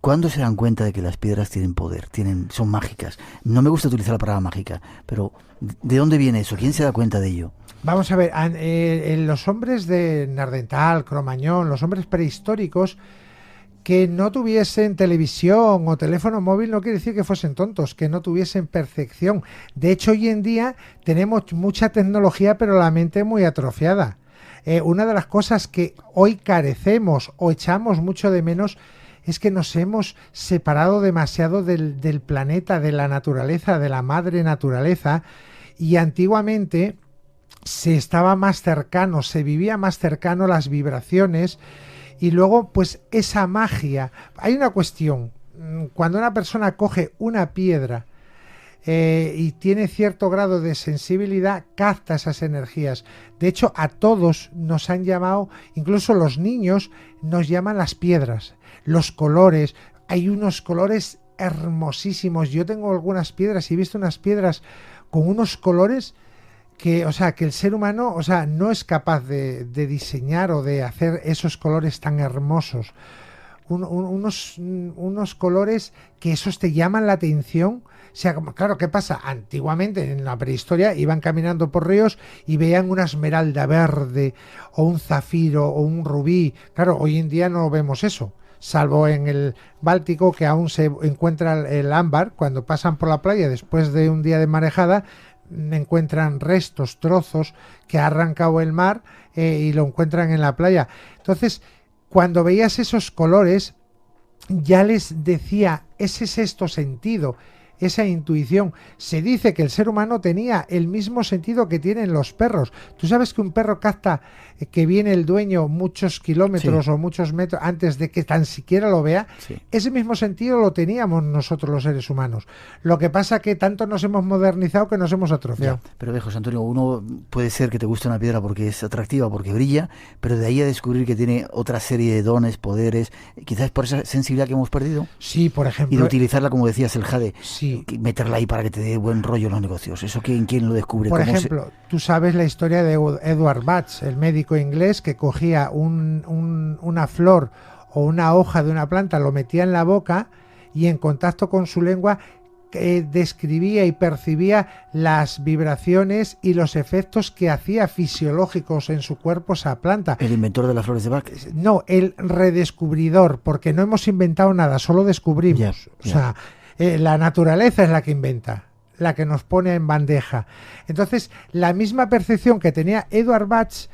¿Cuándo se dan cuenta de que las piedras tienen poder, son mágicas? No me gusta utilizar la palabra mágica, pero ¿de dónde viene eso? ¿Quién se da cuenta de ello? Vamos a ver, los hombres de Nardental, Cromañón, los hombres prehistóricos que no tuviesen televisión o teléfono móvil no quiere decir que fuesen tontos, que no tuviesen percepción. De hecho, hoy en día tenemos mucha tecnología, pero la mente muy atrofiada. Una de las cosas que hoy carecemos o echamos mucho de menos es que nos hemos separado demasiado del planeta, de la naturaleza, de la madre naturaleza, y antiguamente se estaba más cercano, se vivía más cercano las vibraciones. Y luego, pues esa magia. Hay una cuestión. Cuando una persona coge una piedra y tiene cierto grado de sensibilidad, capta esas energías. De hecho, a todos nos han llamado, incluso los niños nos llaman las piedras, los colores. Hay unos colores hermosísimos. Yo tengo algunas piedras y he visto unas piedras con unos colores que el ser humano, no es capaz de diseñar o de hacer esos colores tan hermosos. Unos colores que esos te llaman la atención. Claro, ¿qué pasa? Antiguamente, en la prehistoria, iban caminando por ríos y veían una esmeralda verde o un zafiro o un rubí. Claro, hoy en día no vemos eso, salvo en el Báltico, que aún se encuentra el ámbar. Cuando pasan por la playa después de un día de marejada, encuentran restos, trozos que ha arrancado el mar y lo encuentran en la playa. Entonces, cuando veías esos colores, ya les decía ese sexto sentido, esa intuición. Se dice que el ser humano tenía el mismo sentido que tienen los perros. Tú sabes que un perro capta que viene el dueño muchos kilómetros o muchos metros antes de que tan siquiera lo vea. Sí. Ese mismo sentido lo teníamos nosotros los seres humanos. Lo que pasa que tanto nos hemos modernizado que nos hemos atrofiado. Ya, pero José Antonio, uno puede ser que te guste una piedra porque es atractiva, porque brilla, pero de ahí a descubrir que tiene otra serie de dones, poderes, quizás por esa sensibilidad que hemos perdido. Sí, por ejemplo. Y de utilizarla, como decías, el jade. Sí. Meterla ahí para que te dé buen rollo en los negocios. ¿Eso quién lo descubre? Por ejemplo, tú sabes la historia de Edward Bach, el médico inglés que cogía una flor o una hoja de una planta, lo metía en la boca y en contacto con su lengua describía y percibía las vibraciones y los efectos que hacía fisiológicos en su cuerpo esa planta. ¿El inventor de las flores de Bach? No, el redescubridor, porque no hemos inventado nada, solo descubrimos. O sea, la naturaleza es la que inventa, la que nos pone en bandeja. Entonces, la misma percepción que tenía Edward Bach,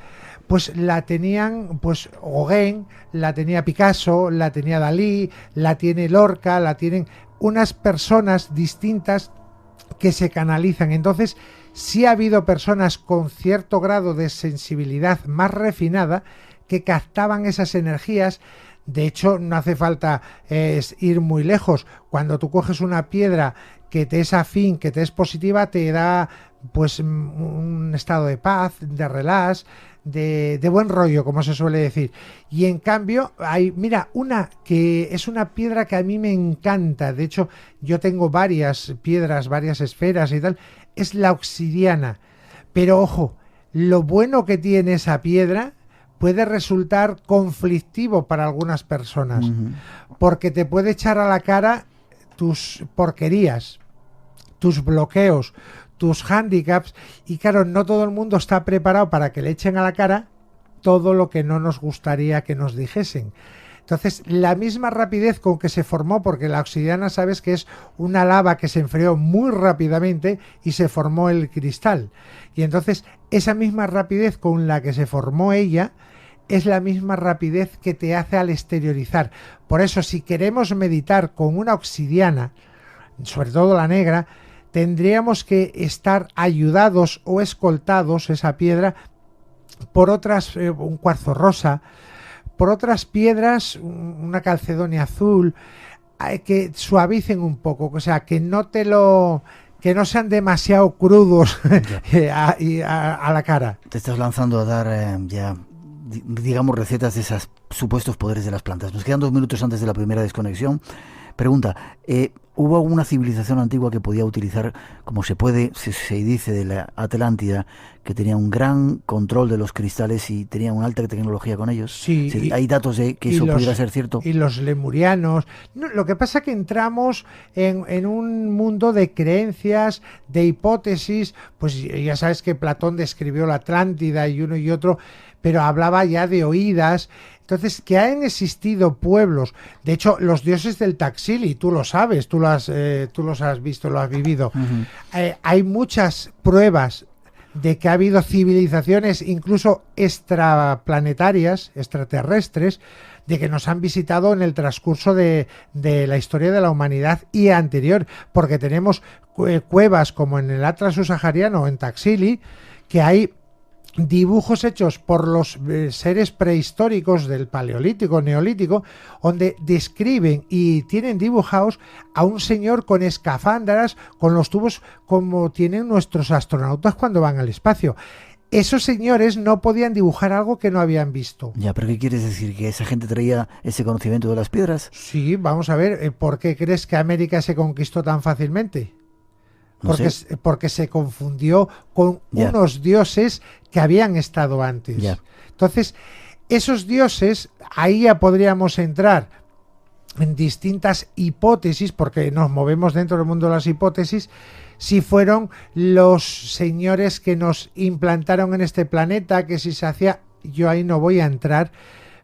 pues la tenían pues Gauguin, la tenía Picasso, la tenía Dalí, la tiene Lorca, la tienen unas personas distintas que se canalizan. Entonces, sí ha habido personas con cierto grado de sensibilidad más refinada que captaban esas energías. De hecho, no hace falta ir muy lejos. Cuando tú coges una piedra que te es afín, que te es positiva, te da pues un estado de paz, de relax, de buen rollo, como se suele decir. Y en cambio hay, mira, una que es una piedra que a mí me encanta, de hecho yo tengo varias piedras, varias esferas y tal, es la obsidiana. Pero ojo, lo bueno que tiene esa piedra puede resultar conflictivo para algunas personas, porque te puede echar a la cara tus porquerías, tus bloqueos, tus hándicaps, y claro, no todo el mundo está preparado para que le echen a la cara todo lo que no nos gustaría que nos dijesen. Entonces, la misma rapidez con que se formó, porque la obsidiana sabes que es una lava que se enfrió muy rápidamente y se formó el cristal. Y entonces, esa misma rapidez con la que se formó ella es la misma rapidez que te hace al exteriorizar. Por eso, si queremos meditar con una obsidiana, sobre todo la negra, tendríamos que estar ayudados o escoltados, esa piedra, por otras, un cuarzo rosa, por otras piedras, una calcedonia azul, que suavicen un poco, o sea, que no sean demasiado crudos a la cara. Te estás lanzando a dar ya, digamos, recetas de esos supuestos poderes de las plantas. Nos quedan 2 minutos antes de la primera desconexión. Pregunta, ¿hubo alguna civilización antigua que podía utilizar, como se dice de la Atlántida, que tenía un gran control de los cristales y tenía una alta tecnología con ellos? Sí. ¿Hay datos de que eso pudiera ser cierto? Y los lemurianos. No, lo que pasa es que entramos en un mundo de creencias, de hipótesis. Pues ya sabes que Platón describió la Atlántida y uno y otro, pero hablaba ya de oídas. Entonces, que han existido pueblos, de hecho, los dioses del Taxili, tú lo sabes, tú los has visto, lo has vivido. Hay muchas pruebas de que ha habido civilizaciones, incluso extraplanetarias, extraterrestres, de que nos han visitado en el transcurso de la historia de la humanidad y anterior, porque tenemos cuevas como en el Atlas subsahariano, en Taxili, que hay dibujos hechos por los seres prehistóricos del Paleolítico, Neolítico, donde describen y tienen dibujados a un señor con escafandras, con los tubos como tienen nuestros astronautas cuando van al espacio. Esos señores no podían dibujar algo que no habían visto. Ya, pero ¿qué quieres decir? ¿Que esa gente traía ese conocimiento de las piedras? Sí, vamos a ver, ¿por qué crees que América se conquistó tan fácilmente? Porque se confundió con unos dioses que habían estado antes. Entonces, esos dioses, ahí ya podríamos entrar en distintas hipótesis, porque nos movemos dentro del mundo de las hipótesis, si fueron los señores que nos implantaron en este planeta, que si se hacía, yo ahí no voy a entrar,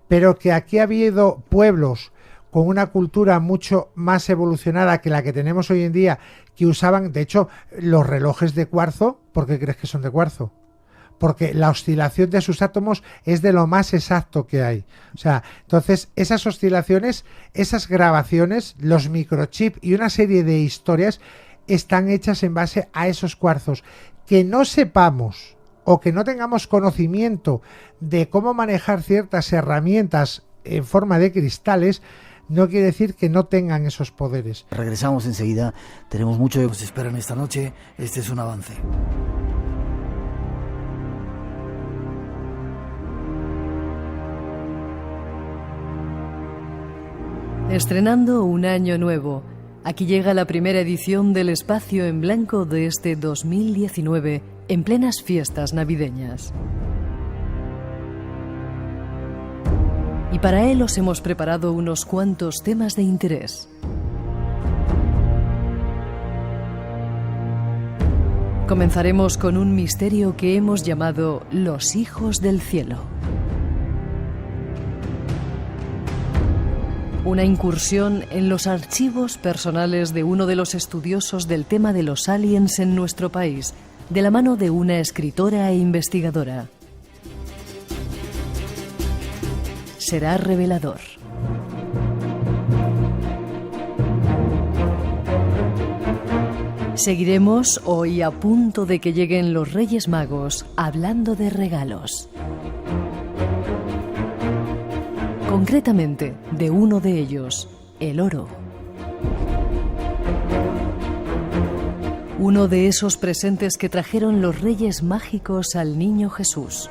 pero que aquí ha habido pueblos con una cultura mucho más evolucionada que la que tenemos hoy en día, que usaban, de hecho, los relojes de cuarzo. ¿Por qué crees que son de cuarzo? Porque la oscilación de sus átomos es de lo más exacto que hay. O sea, entonces, esas oscilaciones, esas grabaciones, los microchips y una serie de historias están hechas en base a esos cuarzos. Que no sepamos o que no tengamos conocimiento de cómo manejar ciertas herramientas en forma de cristales, no quiere decir que no tengan esos poderes. Regresamos enseguida. Tenemos mucho que nos esperan esta noche. Este es un avance. Estrenando un año nuevo. Aquí llega la primera edición del Espacio en Blanco de este 2019, en plenas fiestas navideñas. Y para él os hemos preparado unos cuantos temas de interés. Comenzaremos con un misterio que hemos llamado Los Hijos del Cielo. Una incursión en los archivos personales de uno de los estudiosos del tema de los aliens en nuestro país, de la mano de una escritora e investigadora. Será revelador. Seguiremos hoy a punto de que lleguen los Reyes Magos hablando de regalos. Concretamente, de uno de ellos, el oro. Uno de esos presentes que trajeron los Reyes Mágicos al Niño Jesús.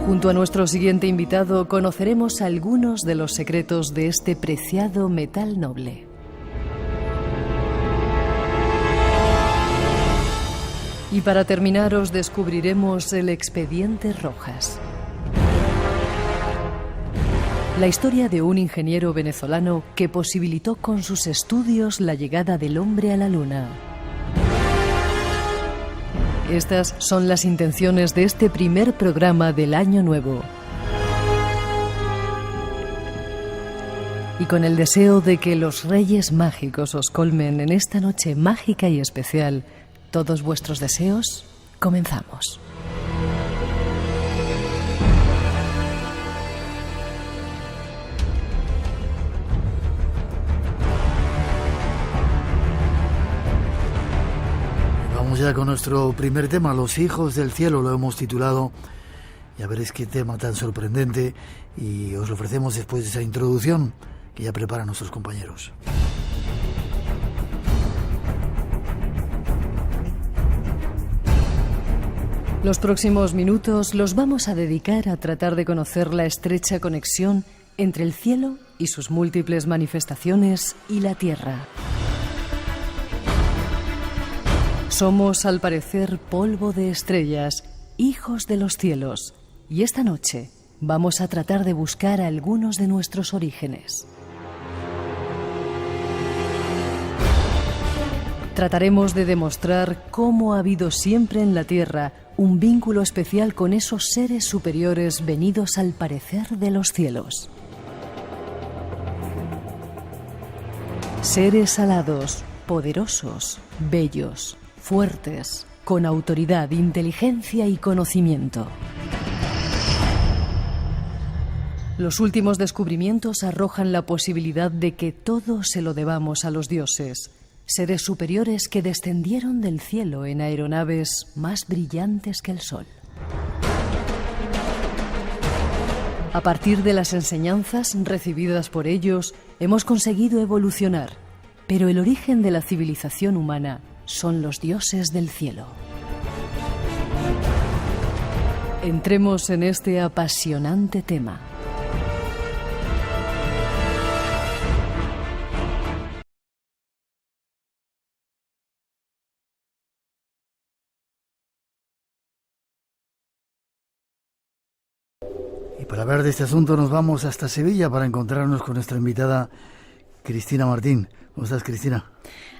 Junto a nuestro siguiente invitado conoceremos algunos de los secretos de este preciado metal noble. Y para terminar os descubriremos el expediente Rojas. La historia de un ingeniero venezolano que posibilitó con sus estudios la llegada del hombre a la Luna. Estas son las intenciones de este primer programa del Año Nuevo. Y con el deseo de que los Reyes Mágicos os colmen en esta noche mágica y especial todos vuestros deseos, comenzamos. Vamos ya con nuestro primer tema, Los Hijos del Cielo, lo hemos titulado. Ya veréis qué tema tan sorprendente y os lo ofrecemos después de esa introducción que ya preparan nuestros compañeros. Los próximos minutos los vamos a dedicar a tratar de conocer la estrecha conexión entre el cielo y sus múltiples manifestaciones y la tierra. Somos, al parecer, polvo de estrellas, hijos de los cielos, y esta noche vamos a tratar de buscar algunos de nuestros orígenes. Trataremos de demostrar cómo ha habido siempre en la Tierra un vínculo especial con esos seres superiores venidos al parecer de los cielos. Seres alados, poderosos, bellos, fuertes, con autoridad, inteligencia y conocimiento. Los últimos descubrimientos arrojan la posibilidad de que todo se lo debamos a los dioses, seres superiores que descendieron del cielo en aeronaves más brillantes que el sol. A partir de las enseñanzas recibidas por ellos, hemos conseguido evolucionar, pero el origen de la civilización humana son los dioses del cielo. Entremos en este apasionante tema. Y para hablar de este asunto nos vamos hasta Sevilla para encontrarnos con nuestra invitada Cristina Martín. ¿Cómo estás, Cristina?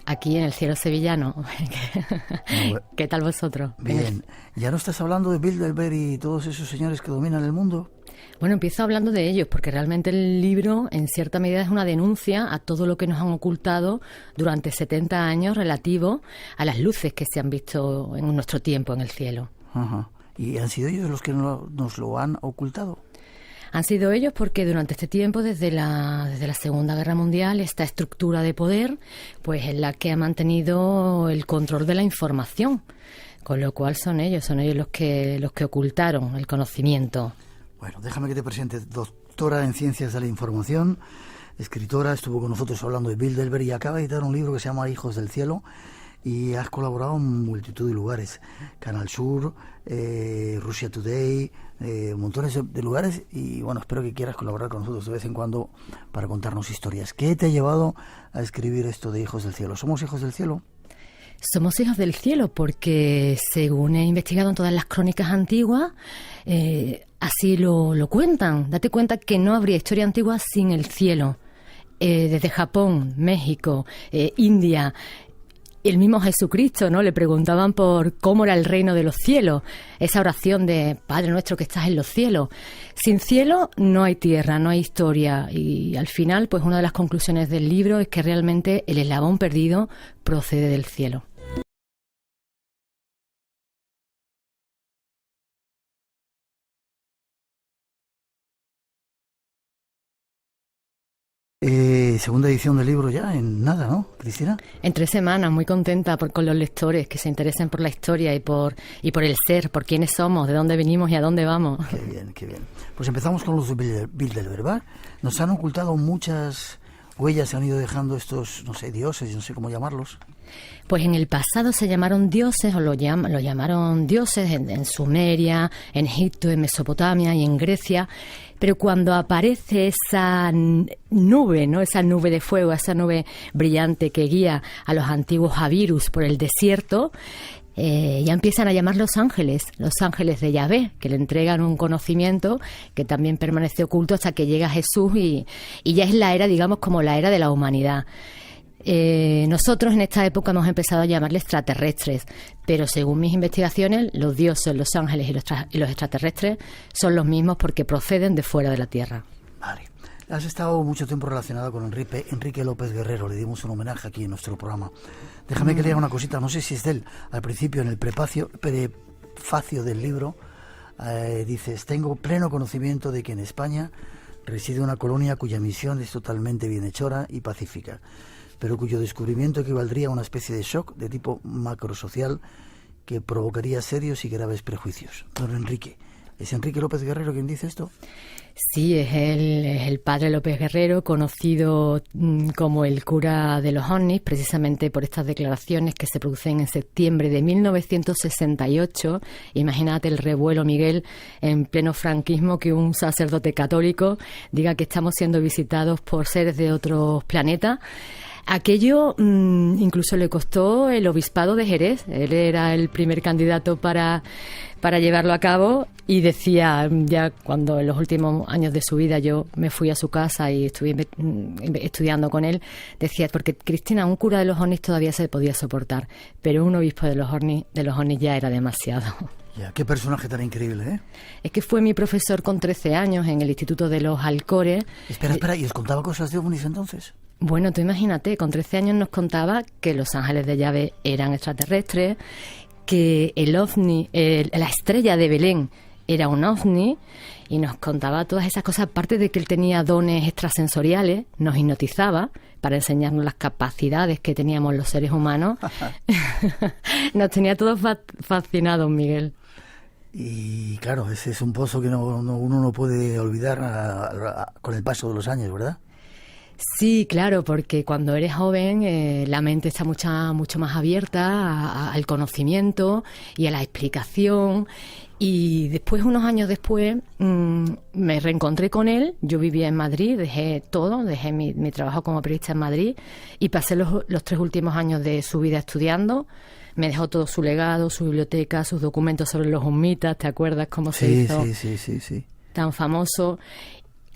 Aquí en el cielo sevillano. ¿Qué tal vosotros? Bien. ¿Ya no estás hablando de Bilderberg y todos esos señores que dominan el mundo? Bueno, empiezo hablando de ellos porque realmente el libro en cierta medida es una denuncia a todo lo que nos han ocultado durante 70 años relativo a las luces que se han visto en nuestro tiempo en el cielo. Ajá. ¿Y han sido ellos los que nos lo han ocultado? Han sido ellos porque durante este tiempo, desde la Segunda Guerra Mundial, esta estructura de poder pues es la que ha mantenido el control de la información, con lo cual son ellos los que ocultaron el conocimiento. Bueno, déjame que te presente, doctora en Ciencias de la Información, escritora, estuvo con nosotros hablando de Bilderberg y acaba de editar un libro que se llama Hijos del Cielo, y has colaborado en multitud de lugares, Canal Sur, Russia Today, montones de lugares, y bueno, espero que quieras colaborar con nosotros de vez en cuando para contarnos historias. ¿Qué te ha llevado a escribir esto de Hijos del Cielo? ¿Somos hijos del cielo? Somos hijos del cielo porque, según he investigado en todas las crónicas antiguas, así lo cuentan. Date cuenta que no habría historia antigua sin el cielo. Desde Japón, México, India el mismo Jesucristo, ¿no? Le preguntaban por cómo era el reino de los cielos, esa oración de Padre nuestro que estás en los cielos. Sin cielo no hay tierra, no hay historia, y al final, pues una de las conclusiones del libro es que realmente el eslabón perdido procede del cielo. Segunda edición del libro ya en nada, ¿no, Cristina? En 3 semanas, muy contenta con los lectores que se interesen por la historia y por el ser, por quiénes somos, de dónde venimos y a dónde vamos. Qué bien, qué bien. Pues empezamos con los de Bilderberg. Nos han ocultado muchas huellas, se han ido dejando estos, no sé, dioses, no sé cómo llamarlos. Pues en el pasado se llamaron dioses, o lo llamaron dioses en Sumeria, en Egipto, en Mesopotamia y en Grecia, pero cuando aparece esa nube, ¿no? Esa nube de fuego, esa nube brillante que guía a los antiguos Abirus por el desierto, ya empiezan a llamar los ángeles de Yahvé, que le entregan un conocimiento que también permanece oculto hasta que llega Jesús y ya es la era, digamos, como la era de la humanidad. Nosotros en esta época hemos empezado a llamarle extraterrestres, pero según mis investigaciones, los dioses, los ángeles y los extraterrestres son los mismos porque proceden de fuera de la Tierra. Vale. Has estado mucho tiempo relacionado con Enrique López Guerrero, le dimos un homenaje aquí en nuestro programa. Déjame que lea una cosita, no sé si es de él, al principio en el prefacio del libro, dices: tengo pleno conocimiento de que en España reside una colonia cuya misión es totalmente bienhechora y pacífica, pero cuyo descubrimiento equivaldría a una especie de shock de tipo macrosocial que provocaría serios y graves prejuicios. Don Enrique, ¿es Enrique López Guerrero quien dice esto? Sí, es el padre López Guerrero, conocido como el cura de los ovnis, precisamente por estas declaraciones que se producen en septiembre de 1968. Imagínate el revuelo, Miguel, en pleno franquismo, que un sacerdote católico diga que estamos siendo visitados por seres de otros planetas. Aquello incluso le costó el obispado de Jerez. Él era el primer candidato para llevarlo a cabo y decía, ya cuando en los últimos años de su vida yo me fui a su casa y estuve estudiando con él, decía, porque Cristina, un cura de los ovnis todavía se podía soportar, pero un obispo de los ovnis ya era demasiado. Ya, qué personaje tan increíble, ¿eh? Es que fue mi profesor con 13 años en el Instituto de los Alcores. Espera, ¿y os contaba cosas de ovnis entonces? Bueno, tú imagínate, con 13 años nos contaba que los ángeles de Yahvé eran extraterrestres, que el ovni, la estrella de Belén era un ovni, y nos contaba todas esas cosas, aparte de que él tenía dones extrasensoriales, nos hipnotizaba para enseñarnos las capacidades que teníamos los seres humanos. Nos tenía todos fascinados, Miguel. Y claro, ese es un pozo que uno no puede olvidar con el paso de los años, ¿verdad? Sí, claro, porque cuando eres joven la mente está mucho más abierta al conocimiento y a la explicación. Y después, unos años después, me reencontré con él. Yo vivía en Madrid, dejé mi trabajo como periodista en Madrid y pasé los 3 últimos años de su vida estudiando. Me dejó todo su legado, su biblioteca, sus documentos sobre los humitas. ¿Te acuerdas cómo se hizo? Sí. Tan famoso.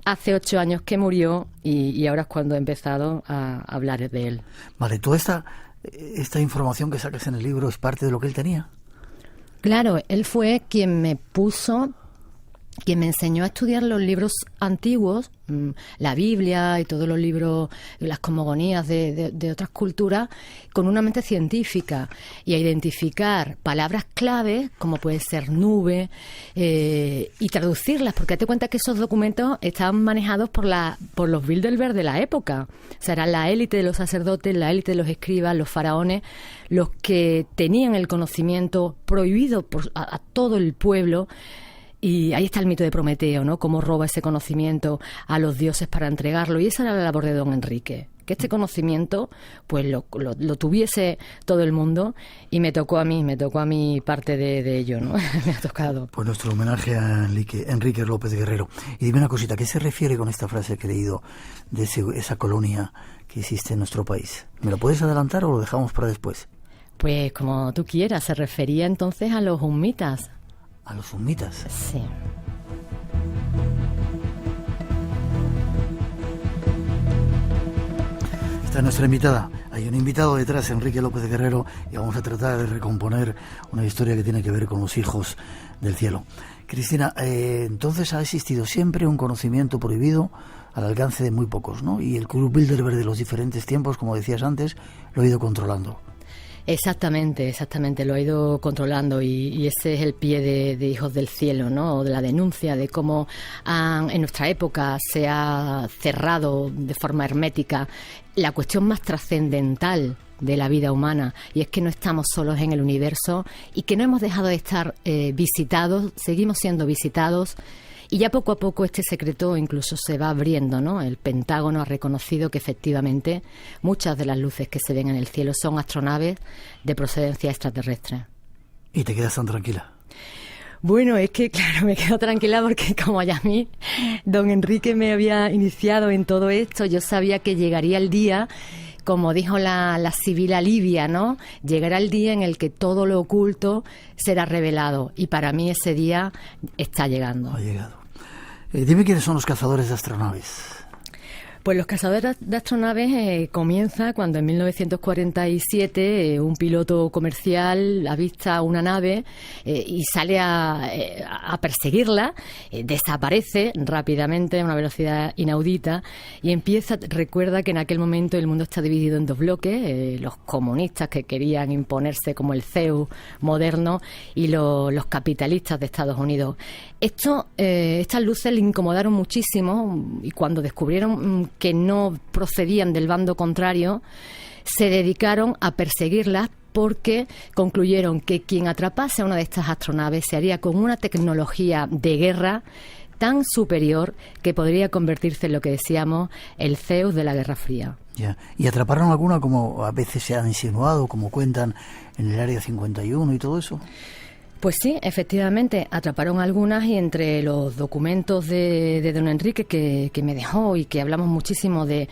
Hace 8 años que murió y ahora es cuando he empezado a hablar de él. Vale, ¿toda esta información que sacas en el libro es parte de lo que él tenía? Claro, él fue quien me enseñó a estudiar los libros antiguos, la Biblia y todos los libros, las cosmogonías de otras culturas, con una mente científica, y a identificar palabras claves, como puede ser nube, y traducirlas, porque date cuenta que esos documentos estaban manejados por los Bilderberg de la época. O sea, era la élite de los sacerdotes, la élite de los escribas, los faraones, los que tenían el conocimiento prohibido a todo el pueblo. Y ahí está el mito de Prometeo, ¿no? Cómo roba ese conocimiento a los dioses para entregarlo. Y esa era la labor de don Enrique, que este conocimiento pues lo tuviese todo el mundo, y me tocó a mí parte de ello, ¿no? Me ha tocado. Pues nuestro homenaje a Enrique López Guerrero. Y dime una cosita, ¿qué se refiere con esta frase que he leído de esa colonia que existe en nuestro país? ¿Me lo puedes adelantar o lo dejamos para después? Pues como tú quieras, se refería entonces a los humitas. ¿A los humitas? Sí. Está nuestra invitada. Hay un invitado detrás, Enrique López Guerrero, y vamos a tratar de recomponer una historia que tiene que ver con los hijos del cielo. Cristina, entonces ha existido siempre un conocimiento prohibido al alcance de muy pocos, ¿no? Y el Club Bilderberg de los diferentes tiempos, como decías antes, lo ha ido controlando. Exactamente, lo ha ido controlando y ese es el pie de Hijos del Cielo, ¿no? O de la denuncia de cómo en nuestra época se ha cerrado de forma hermética la cuestión más trascendental de la vida humana, y es que no estamos solos en el universo y que no hemos dejado de estar visitados, seguimos siendo visitados. Y ya poco a poco este secreto incluso se va abriendo, ¿no? El Pentágono ha reconocido que efectivamente muchas de las luces que se ven en el cielo son astronaves de procedencia extraterrestre. ¿Y te quedas tan tranquila? Bueno, es que claro, me quedo tranquila porque como ya a mí don Enrique me había iniciado en todo esto, yo sabía que llegaría el día, como dijo la Sibila Livia, ¿no? Llegará el día en el que todo lo oculto será revelado, y para mí ese día está llegando. Ha llegado. Dime quiénes son los cazadores de astronaves. Pues los cazadores de astronaves comienza cuando en 1947 un piloto comercial avista una nave y sale a perseguirla, desaparece rápidamente a una velocidad inaudita y recuerda que en aquel momento el mundo está dividido en dos bloques, los comunistas que querían imponerse como el Zeus moderno y los capitalistas de Estados Unidos. Estas luces le incomodaron muchísimo y cuando descubrieron que no procedían del bando contrario, se dedicaron a perseguirlas porque concluyeron que quien atrapase a una de estas astronaves se haría con una tecnología de guerra tan superior que podría convertirse en lo que decíamos el Zeus de la Guerra Fría. Ya. ¿Y atraparon alguna, como a veces se han insinuado, como cuentan en el Área 51 y todo eso? Pues sí, efectivamente, atraparon algunas y entre los documentos de don Enrique que me dejó y que hablamos muchísimo de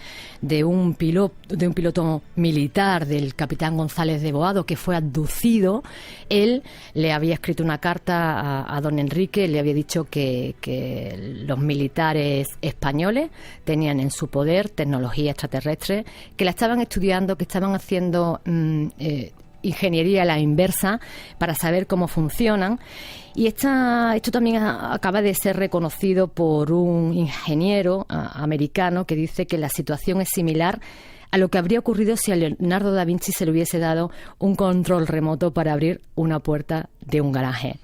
un piloto militar, del capitán González de Boado, que fue abducido. Él le había escrito una carta a don Enrique, le había dicho que los militares españoles tenían en su poder tecnología extraterrestre, que la estaban estudiando, que estaban haciendo ingeniería a la inversa para saber cómo funcionan, y esto también acaba de ser reconocido por un ingeniero americano que dice que la situación es similar a lo que habría ocurrido si a Leonardo da Vinci se le hubiese dado un control remoto para abrir una puerta de un garaje.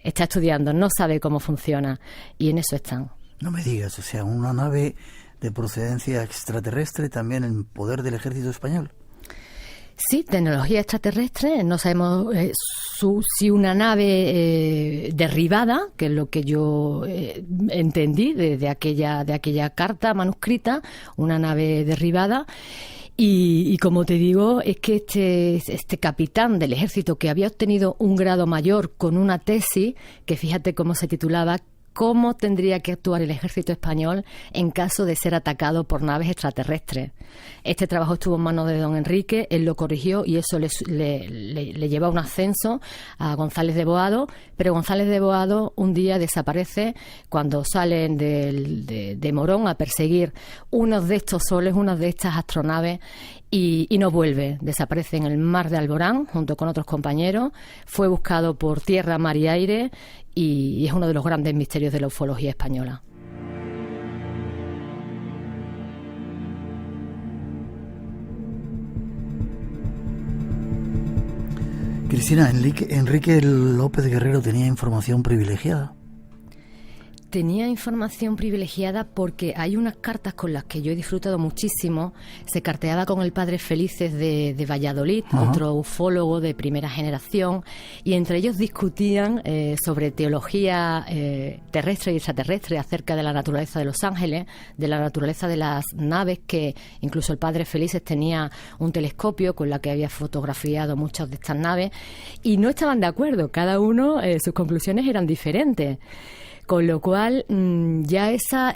Está estudiando, no sabe cómo funciona, y en eso están. No me digas, o sea, una nave de procedencia extraterrestre también en poder del ejército español. Sí, tecnología extraterrestre. No sabemos si una nave derribada, que es lo que yo entendí de aquella carta manuscrita, una nave derribada. Y como te digo, es que este capitán del ejército que había obtenido un grado mayor con una tesis, que fíjate cómo se titulaba, cómo tendría que actuar el ejército español en caso de ser atacado por naves extraterrestres. Este trabajo estuvo en manos de don Enrique, él lo corrigió y eso le lleva un ascenso a González de Boado, pero González de Boado un día desaparece cuando salen de Morón a perseguir unos de estos soles, unas de estas astronaves, y no vuelve, desaparece en el mar de Alborán junto con otros compañeros, fue buscado por tierra, mar y aire y es uno de los grandes misterios de la ufología española. Cristina, Enrique López Guerrero tenía información privilegiada. Tenía información privilegiada porque hay unas cartas con las que yo he disfrutado muchísimo. Se carteaba con el padre Felices de Valladolid, otro ufólogo de primera generación, y entre ellos discutían sobre teología terrestre y extraterrestre, acerca de la naturaleza de los ángeles, de la naturaleza de las naves, que incluso el padre Felices tenía un telescopio con la que había fotografiado muchas de estas naves, y no estaban de acuerdo, cada uno, sus conclusiones eran diferentes. Con lo cual, ya esa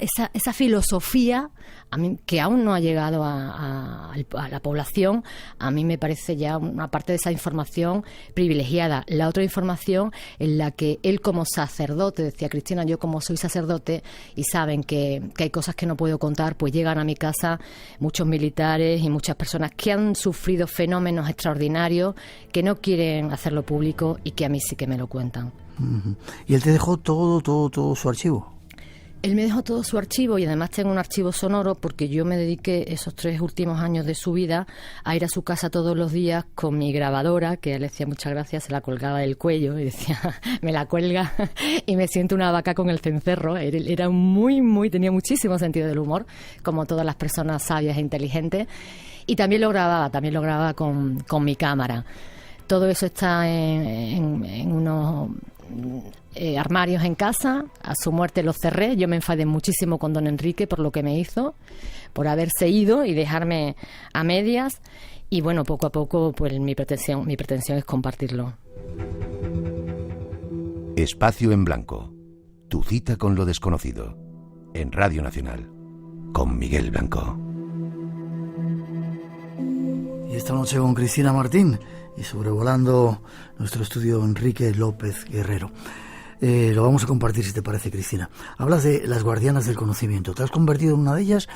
filosofía, a mí, que aún no ha llegado a la población, a mí me parece ya una parte de esa información privilegiada. La otra información en la que él como sacerdote, decía Cristina, yo como soy sacerdote y saben que hay cosas que no puedo contar, pues llegan a mi casa muchos militares y muchas personas que han sufrido fenómenos extraordinarios, que no quieren hacerlo público y que a mí sí que me lo cuentan. ¿Y él te dejó todo su archivo? Él me dejó todo su archivo y además tengo un archivo sonoro porque yo me dediqué esos 3 últimos años de su vida a ir a su casa todos los días con mi grabadora, que él decía muchas gracias, se la colgaba del cuello y decía, me la cuelga y me siento una vaca con el cencerro. Él era tenía muchísimo sentido del humor, como todas las personas sabias e inteligentes, y también lo grababa con mi cámara. Todo eso está en unos armarios en casa. A su muerte los cerré. Yo me enfadé muchísimo con don Enrique por lo que me hizo, por haberse ido y dejarme a medias. Y bueno, poco a poco, pues mi pretensión es compartirlo. Espacio en Blanco. Tu cita con lo desconocido. En Radio Nacional. Con Miguel Blanco. Y esta noche con Cristina Martín y sobrevolando nuestro estudio Enrique López Guerrero. Lo vamos a compartir, si te parece, Cristina. Hablas de las guardianas del conocimiento. ¿Te has convertido en una de ellas?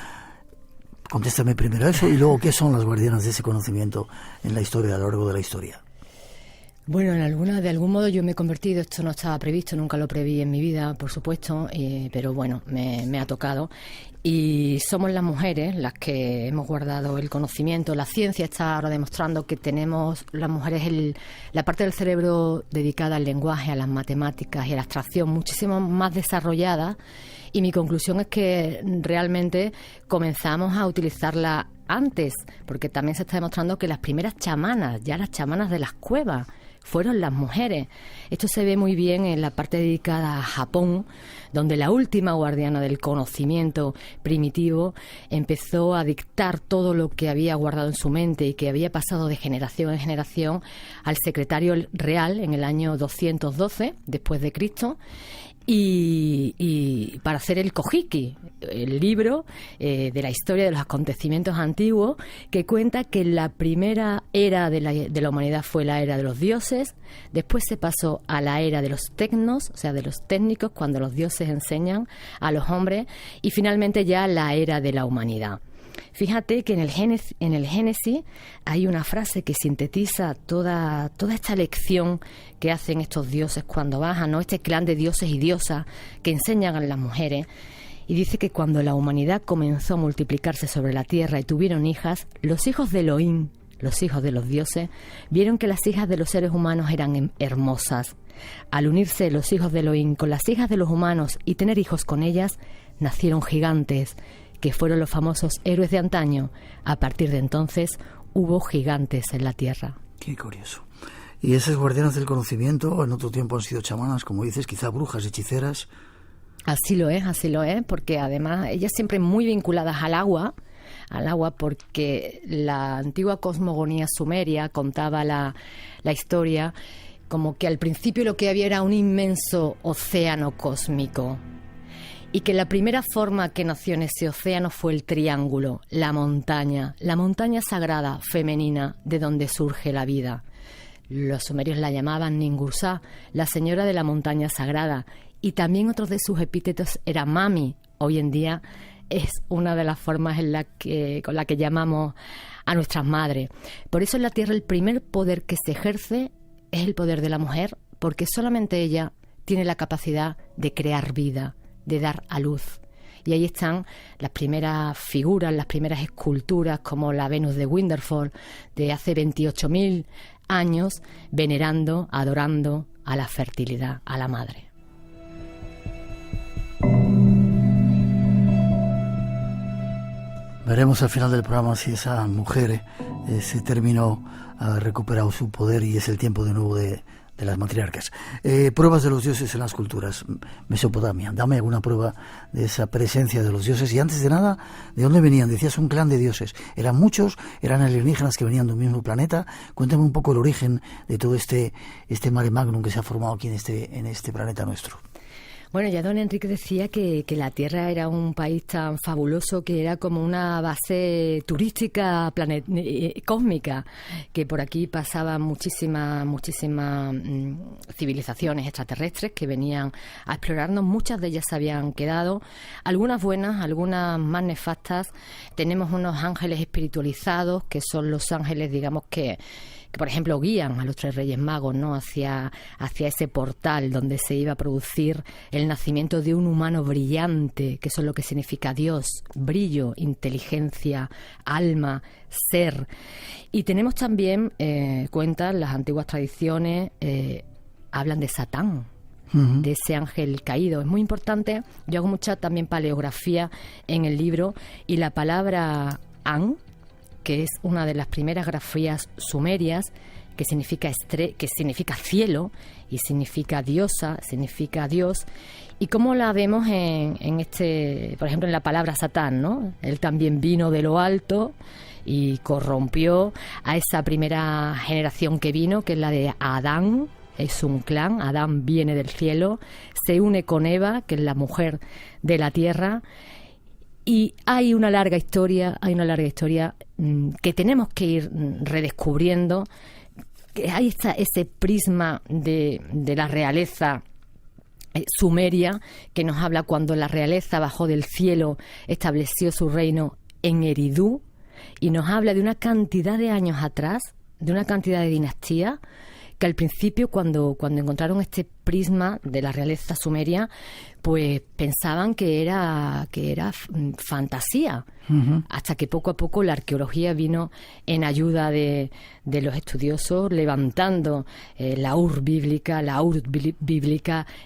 Contéstame primero eso y luego, ¿qué son las guardianas de ese conocimiento en la historia, a lo largo de la historia? Bueno, de algún modo yo me he convertido, esto no estaba previsto, nunca lo preví en mi vida, por supuesto, pero bueno, me ha tocado. Y somos las mujeres las que hemos guardado el conocimiento. La ciencia está ahora demostrando que tenemos las mujeres la parte del cerebro dedicada al lenguaje, a las matemáticas y a la abstracción muchísimo más desarrollada. Y mi conclusión es que realmente comenzamos a utilizarla antes, porque también se está demostrando que las primeras chamanas, ya las chamanas de las cuevas, fueron las mujeres. Esto se ve muy bien en la parte dedicada a Japón, donde la última guardiana del conocimiento primitivo empezó a dictar todo lo que había guardado en su mente y que había pasado de generación en generación al secretario real en el año 212 después de Cristo. Y para hacer el Kojiki, el libro de la historia de los acontecimientos antiguos, que cuenta que la primera era de la humanidad fue la era de los dioses, después se pasó a la era de los tecnos, o sea, de los técnicos, cuando los dioses enseñan a los hombres, y finalmente ya la era de la humanidad. Fíjate que en el Génesis hay una frase que sintetiza toda esta lección que hacen estos dioses cuando bajan, ¿no? Este clan de dioses y diosas que enseñan a las mujeres. Y dice que cuando la humanidad comenzó a multiplicarse sobre la tierra y tuvieron hijas, los hijos de Elohim, los hijos de los dioses, vieron que las hijas de los seres humanos eran hermosas. Al unirse los hijos de Elohim con las hijas de los humanos y tener hijos con ellas, nacieron gigantes, que fueron los famosos héroes de antaño. A partir de entonces hubo gigantes en la tierra. Qué curioso. Y esas guardianas del conocimiento en otro tiempo han sido chamanas, como dices, quizá brujas, hechiceras. Así lo es, porque además ellas siempre muy vinculadas al agua, porque la antigua cosmogonía sumeria contaba la historia como que al principio lo que había era un inmenso océano cósmico. Y que la primera forma que nació en ese océano fue el triángulo, la montaña sagrada femenina de donde surge la vida. Los sumerios la llamaban Ningursá, la señora de la montaña sagrada, y también otros de sus epítetos era Mami. Hoy en día es una de las formas con la que llamamos a nuestras madres. Por eso en la tierra el primer poder que se ejerce es el poder de la mujer, porque solamente ella tiene la capacidad de crear vida, de dar a luz. Y ahí están las primeras figuras, las primeras esculturas, como la Venus de Winterfell, de hace 28.000 años, venerando, adorando a la fertilidad, a la madre. Veremos al final del programa si esa mujer, ese término, ha recuperado su poder y es el tiempo de nuevo de las matriarcas. Pruebas de los dioses en las culturas. Mesopotamia, dame alguna prueba de esa presencia de los dioses. Y antes de nada, ¿de dónde venían? Decías un clan de dioses. ¿Eran muchos? ¿Eran alienígenas que venían de un mismo planeta? Cuéntame un poco el origen de todo este mare magnum que se ha formado aquí en este planeta nuestro. Bueno, ya don Enrique decía que la Tierra era un país tan fabuloso que era como una base turística cósmica, que por aquí pasaban muchísimas civilizaciones extraterrestres que venían a explorarnos. Muchas de ellas se habían quedado, algunas buenas, algunas más nefastas. Tenemos unos ángeles espiritualizados, que son los ángeles, digamos, que por ejemplo guían a los 3 Reyes Magos, ¿no?, hacia ese portal donde se iba a producir el nacimiento de un humano brillante, que eso es lo que significa Dios: brillo, inteligencia, alma, ser. Y tenemos también, cuentan las antiguas tradiciones, hablan de Satán, de ese ángel caído. Es muy importante. Yo hago mucha también paleografía en el libro, y la palabra An, que es una de las primeras grafías sumerias, que significa cielo y significa diosa, significa Dios. Y cómo la vemos en por ejemplo, en la palabra Satán, ¿no? Él también vino de lo alto y corrompió a esa primera generación que vino, que es la de Adán. Es un clan. Adán viene del cielo, se une con Eva, que es la mujer de la tierra. Y hay una larga historia que tenemos que ir redescubriendo. Ahí está ese prisma de la realeza sumeria, que nos habla cuando la realeza bajó del cielo, estableció su reino en Eridu, y nos habla de una cantidad de años atrás, de una cantidad de dinastías, que al principio, cuando encontraron este prisma de la realeza sumeria, pues pensaban que era fantasía, hasta que poco a poco la arqueología vino en ayuda de los estudiosos, levantando la Ur bíblica,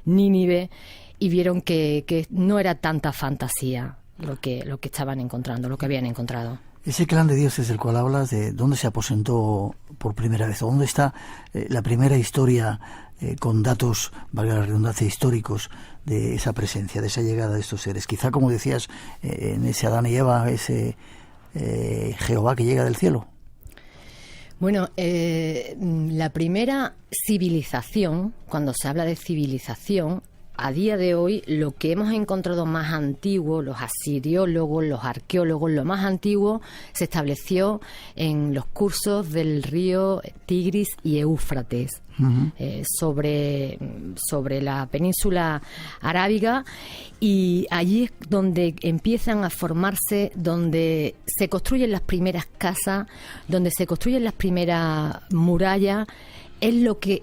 Nínive, y vieron que no era tanta fantasía lo que estaban encontrando, lo que habían encontrado. Ese clan de dioses del cual hablas, ¿de dónde se aposentó por primera vez? ¿O dónde está la primera historia con datos, valga la redundancia, históricos de esa presencia, de esa llegada de estos seres? Quizá, como decías, en ese Adán y Eva, ese Jehová que llega del cielo. Bueno, la primera civilización, cuando se habla de civilización, a día de hoy, lo que hemos encontrado más antiguo, los asiriólogos, los arqueólogos, lo más antiguo se estableció en los cursos del río Tigris y Éufrates, sobre la península arábiga, y allí es donde empiezan a formarse, donde se construyen las primeras casas, donde se construyen las primeras murallas. Es lo que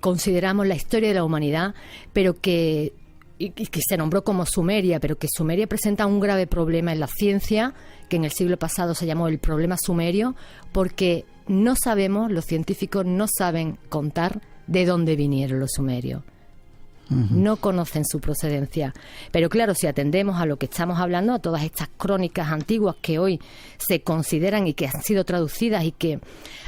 consideramos la historia de la humanidad, pero que se nombró como Sumeria, pero que Sumeria presenta un grave problema en la ciencia, que en el siglo pasado se llamó el problema sumerio, porque no sabemos, los científicos no saben contar de dónde vinieron los sumerios. No conocen su procedencia. Pero claro, si atendemos a lo que estamos hablando, a todas estas crónicas antiguas que hoy se consideran y que han sido traducidas, y que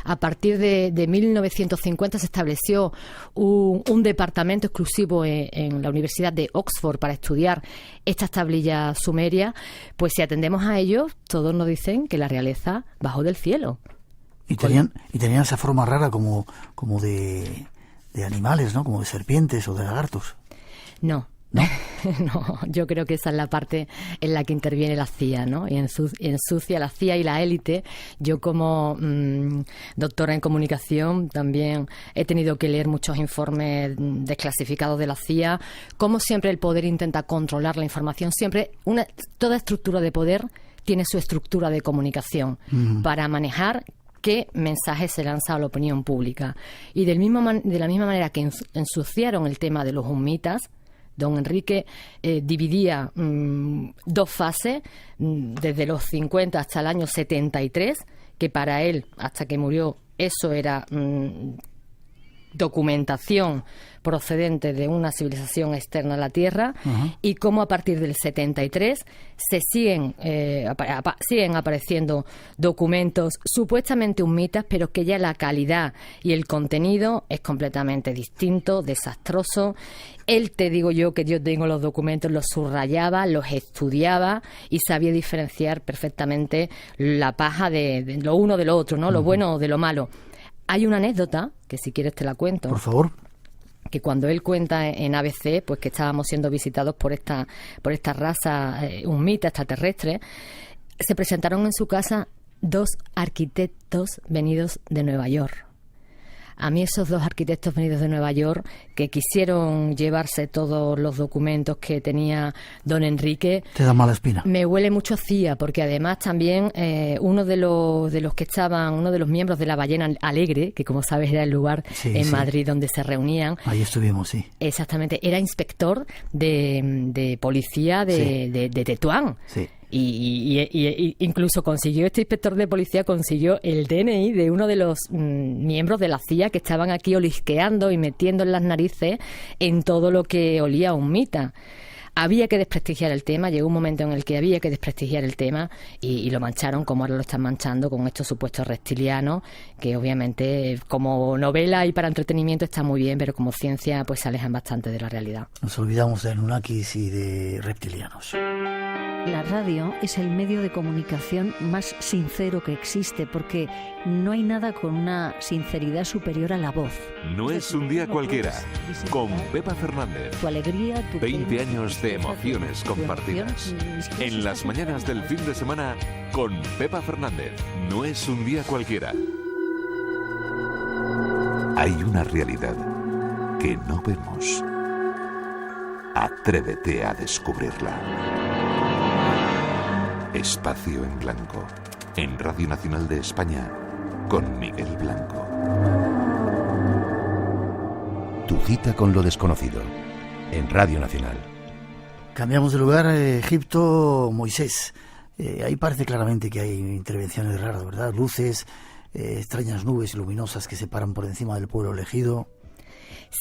a partir de 1950 se estableció un departamento exclusivo en la Universidad de Oxford para estudiar estas tablillas sumerias, pues si atendemos a ellos, todos nos dicen que la realeza bajó del cielo. Y tenían esa forma rara como de animales, ¿no? Como de serpientes o de lagartos. No. No, yo creo que esa es la parte en la que interviene la CIA, ¿no? Y ensucia la CIA y la élite. Yo, como doctora en comunicación, también he tenido que leer muchos informes desclasificados de la CIA. Como siempre, el poder intenta controlar la información. Siempre, toda estructura de poder tiene su estructura de comunicación para manejar qué mensaje se lanza a la opinión pública. Y de la misma manera que ensuciaron el tema de los humitas, don Enrique dividía 2 fases, desde los 50 hasta el año 73, que para él, hasta que murió, eso era documentación procedente de una civilización externa a la Tierra, y cómo a partir del 73 se siguen apareciendo documentos supuestamente humitas, pero que ya la calidad y el contenido es completamente distinto, desastroso. Él, te digo yo, que yo tengo los documentos, los subrayaba, los estudiaba y sabía diferenciar perfectamente la paja de lo uno de lo otro, ¿no? Lo bueno de lo malo. Hay una anécdota, que si quieres te la cuento. Por favor. que cuando él cuenta en ABC, pues que estábamos siendo visitados por esta raza humita extraterrestre, se presentaron en su casa 2 arquitectos venidos de Nueva York. A mí esos 2 arquitectos venidos de Nueva York, que quisieron llevarse todos los documentos que tenía don Enrique... Te da mala espina. Me huele mucho a CIA, porque además también uno de los que estaban, uno de los miembros de la Ballena Alegre, que como sabes era el lugar Madrid donde se reunían... Ahí estuvimos, sí. Exactamente, era inspector de policía de Tetuán. Sí. Y incluso este inspector de policía consiguió el DNI de uno de los miembros de la CIA que estaban aquí olisqueando y metiendo en las narices en todo lo que olía a humita. Había que desprestigiar el tema, llegó un momento en el que había que desprestigiar el tema y lo mancharon como ahora lo están manchando con estos supuestos reptilianos, que obviamente como novela y para entretenimiento está muy bien, pero como ciencia pues se alejan bastante de la realidad. Nos olvidamos de Anunnakis y de reptilianos. La radio es el medio de comunicación más sincero que existe, porque no hay nada con una sinceridad superior a la voz. No es un día cualquiera, con Pepa Fernández. Tu alegría, tu 20 años de emociones compartidas. En las mañanas del fin de semana, con Pepa Fernández. No es un día cualquiera. Hay una realidad que no vemos. Atrévete a descubrirla. Espacio en Blanco, en Radio Nacional de España, con Miguel Blanco. Tu cita con lo desconocido, en Radio Nacional. Cambiamos de lugar, Egipto, Moisés. Ahí parece claramente que hay intervenciones raras, ¿verdad? Luces, extrañas nubes luminosas que se paran por encima del pueblo elegido.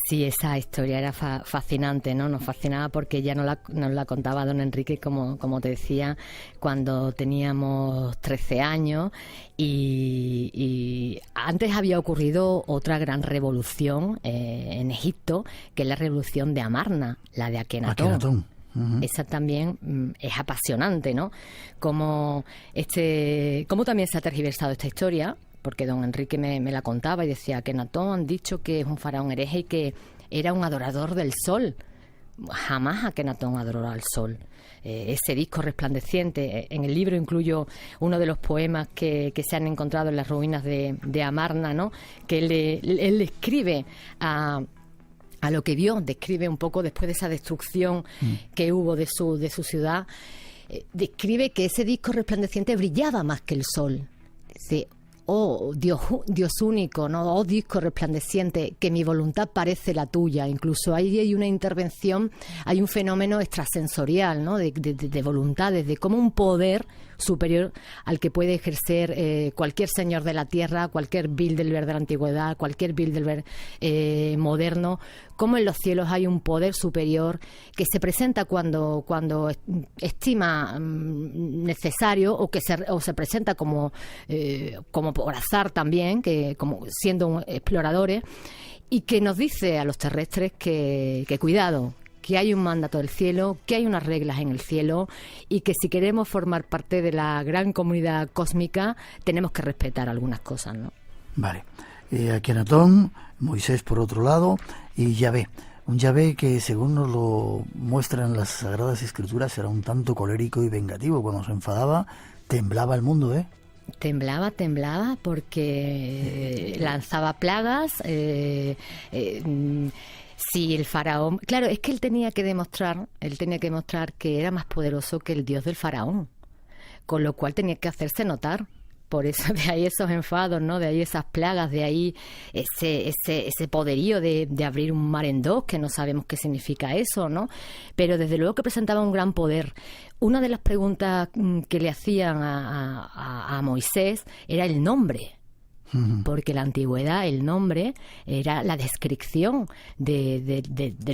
Sí, esa historia era fascinante, ¿no? Nos fascinaba porque ya nos la contaba don Enrique, como te decía, cuando teníamos 13 años y antes había ocurrido otra gran revolución en Egipto, que es la revolución de Amarna, la de Akenatón. Uh-huh. Esa también es apasionante, ¿no? Cómo también se ha tergiversado esta historia, porque don Enrique me la contaba y decía que Akenatón han dicho que es un faraón hereje y que era un adorador del sol. Jamás Akenatón adoró al sol. Ese disco resplandeciente, en el libro incluyo uno de los poemas que se han encontrado en las ruinas de Amarna, ¿no? Que él escribe a lo que vio, describe un poco después de esa destrucción que hubo de su ciudad, describe que ese disco resplandeciente brillaba más que el sol. Dice: oh Dios único, ¿no? Oh disco resplandeciente, que mi voluntad parece la tuya. Incluso ahí hay una intervención, hay un fenómeno extrasensorial, ¿no? De voluntades, de cómo un poder superior al que puede ejercer cualquier señor de la tierra, cualquier Bilderberg de la antigüedad, cualquier Bilderberg moderno, cómo en los cielos hay un poder superior que se presenta cuando estima necesario, o se presenta como por azar también, que como siendo exploradores, y que nos dice a los terrestres que cuidado, que hay un mandato del cielo, que hay unas reglas en el cielo y que si queremos formar parte de la gran comunidad cósmica tenemos que respetar algunas cosas, ¿no? Vale. Akenatón, Moisés por otro lado y Yahvé. Un Yahvé que, según nos lo muestran las Sagradas Escrituras, era un tanto colérico y vengativo. Cuando se enfadaba, temblaba el mundo, ¿eh? Temblaba porque lanzaba plagas. Sí, el faraón... Claro, es que él tenía que demostrar que era más poderoso que el dios del faraón, con lo cual tenía que hacerse notar. Por eso de ahí esos enfados, ¿no? De ahí esas plagas, de ahí ese poderío de abrir un mar en dos, que no sabemos qué significa eso, ¿no? Pero desde luego que presentaba un gran poder. Una de las preguntas que le hacían a Moisés era el nombre. Porque en la antigüedad el nombre era la descripción de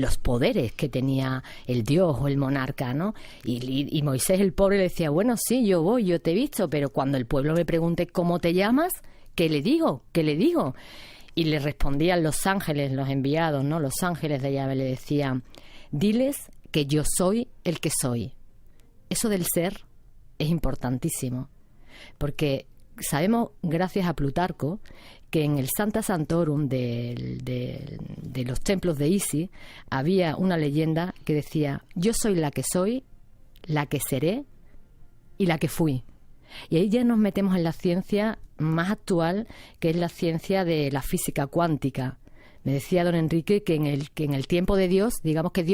los poderes que tenía el dios o el monarca, ¿no? Y Moisés, el pobre, le decía: bueno, sí, yo voy, yo te he visto, pero cuando el pueblo me pregunte cómo te llamas, ¿qué le digo? Y le respondían los ángeles, los enviados, ¿no? Los ángeles de Yahvé le decían: diles que yo soy el que soy. Eso del ser es importantísimo, porque sabemos, gracias a Plutarco, que en el Sancta Sanctorum de los templos de Isis había una leyenda que decía: yo soy la que soy, la que seré y la que fui. Y ahí ya nos metemos en la ciencia más actual, que es la ciencia de la física cuántica. Me decía don Enrique que en el tiempo de Dios, digamos que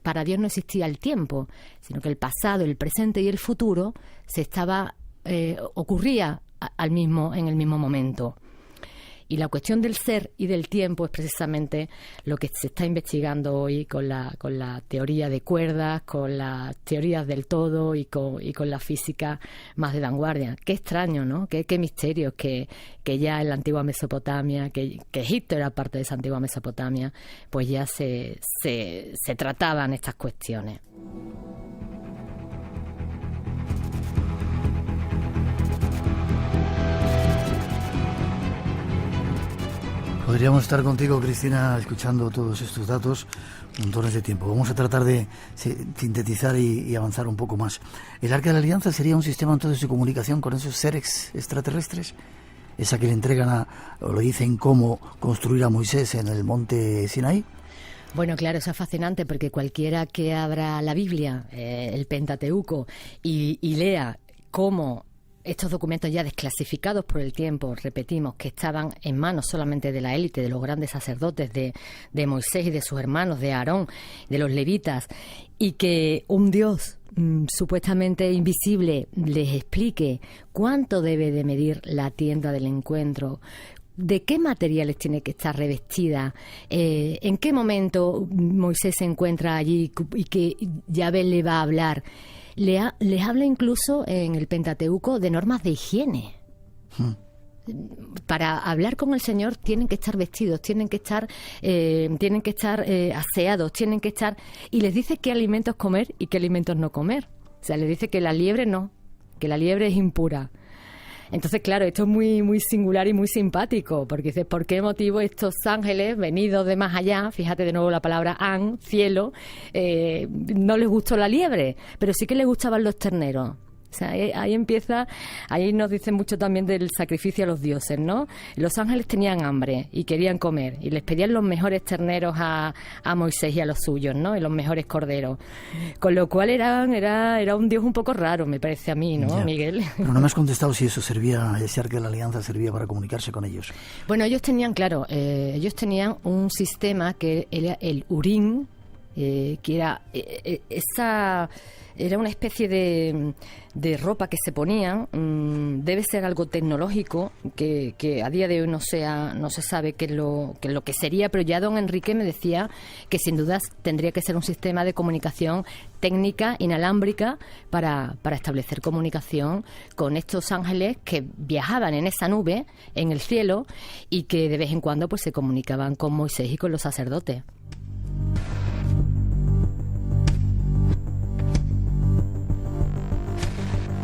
para Dios no existía el tiempo, sino que el pasado, el presente y el futuro ocurría en el mismo momento. Y la cuestión del ser y del tiempo es precisamente lo que se está investigando hoy con la teoría de cuerdas, con las teorías del todo y con la física más de vanguardia. Qué extraño, ¿no? Qué misterios que ya en la antigua Mesopotamia, que Egipto era parte de esa antigua Mesopotamia, pues ya se trataban estas cuestiones. Podríamos estar contigo, Cristina, escuchando todos estos datos montones de tiempo. Vamos a tratar de sintetizar y avanzar un poco más. ¿El Arca de la Alianza sería un sistema entonces de comunicación con esos seres extraterrestres? Esa que le entregan o le dicen cómo construir a Moisés en el monte Sinaí. Bueno, claro, eso es fascinante, porque cualquiera que abra la Biblia, el Pentateuco, y lea cómo estos documentos ya desclasificados por el tiempo, repetimos, que estaban en manos solamente de la élite, de los grandes sacerdotes, de Moisés y de sus hermanos, de Aarón, de los levitas, y que un Dios supuestamente invisible les explique cuánto debe de medir la tienda del encuentro, de qué materiales tiene que estar revestida, en qué momento Moisés se encuentra allí y que Yahvé le va a hablar. Les habla incluso en el Pentateuco de normas de higiene. Para hablar con el Señor tienen que estar vestidos, tienen que estar aseados, tienen que estar... Y les dice qué alimentos comer y qué alimentos no comer. O sea, les dice que la liebre no, que la liebre es impura. Entonces, claro, esto es muy, muy singular y muy simpático, porque dices, ¿por qué motivo estos ángeles venidos de más allá, fíjate de nuevo la palabra cielo, no les gustó la liebre, pero sí que les gustaban los terneros? O sea, ahí nos dicen mucho también del sacrificio a los dioses, ¿no? Los ángeles tenían hambre y querían comer, y les pedían los mejores terneros a Moisés y a los suyos, ¿no? Y los mejores corderos. Con lo cual era un Dios un poco raro, me parece a mí, ¿no, ya, Miguel? Pero no me has contestado si ese Arca de la Alianza servía para comunicarse con ellos. Bueno, ellos tenían un sistema que era el Urim, que era era una especie de ropa que se ponían. Debe ser algo tecnológico que a día de hoy no se sabe qué es lo que sería, pero ya don Enrique me decía que sin dudas tendría que ser un sistema de comunicación técnica inalámbrica para establecer comunicación con estos ángeles que viajaban en esa nube en el cielo y que de vez en cuando pues se comunicaban con Moisés y con los sacerdotes.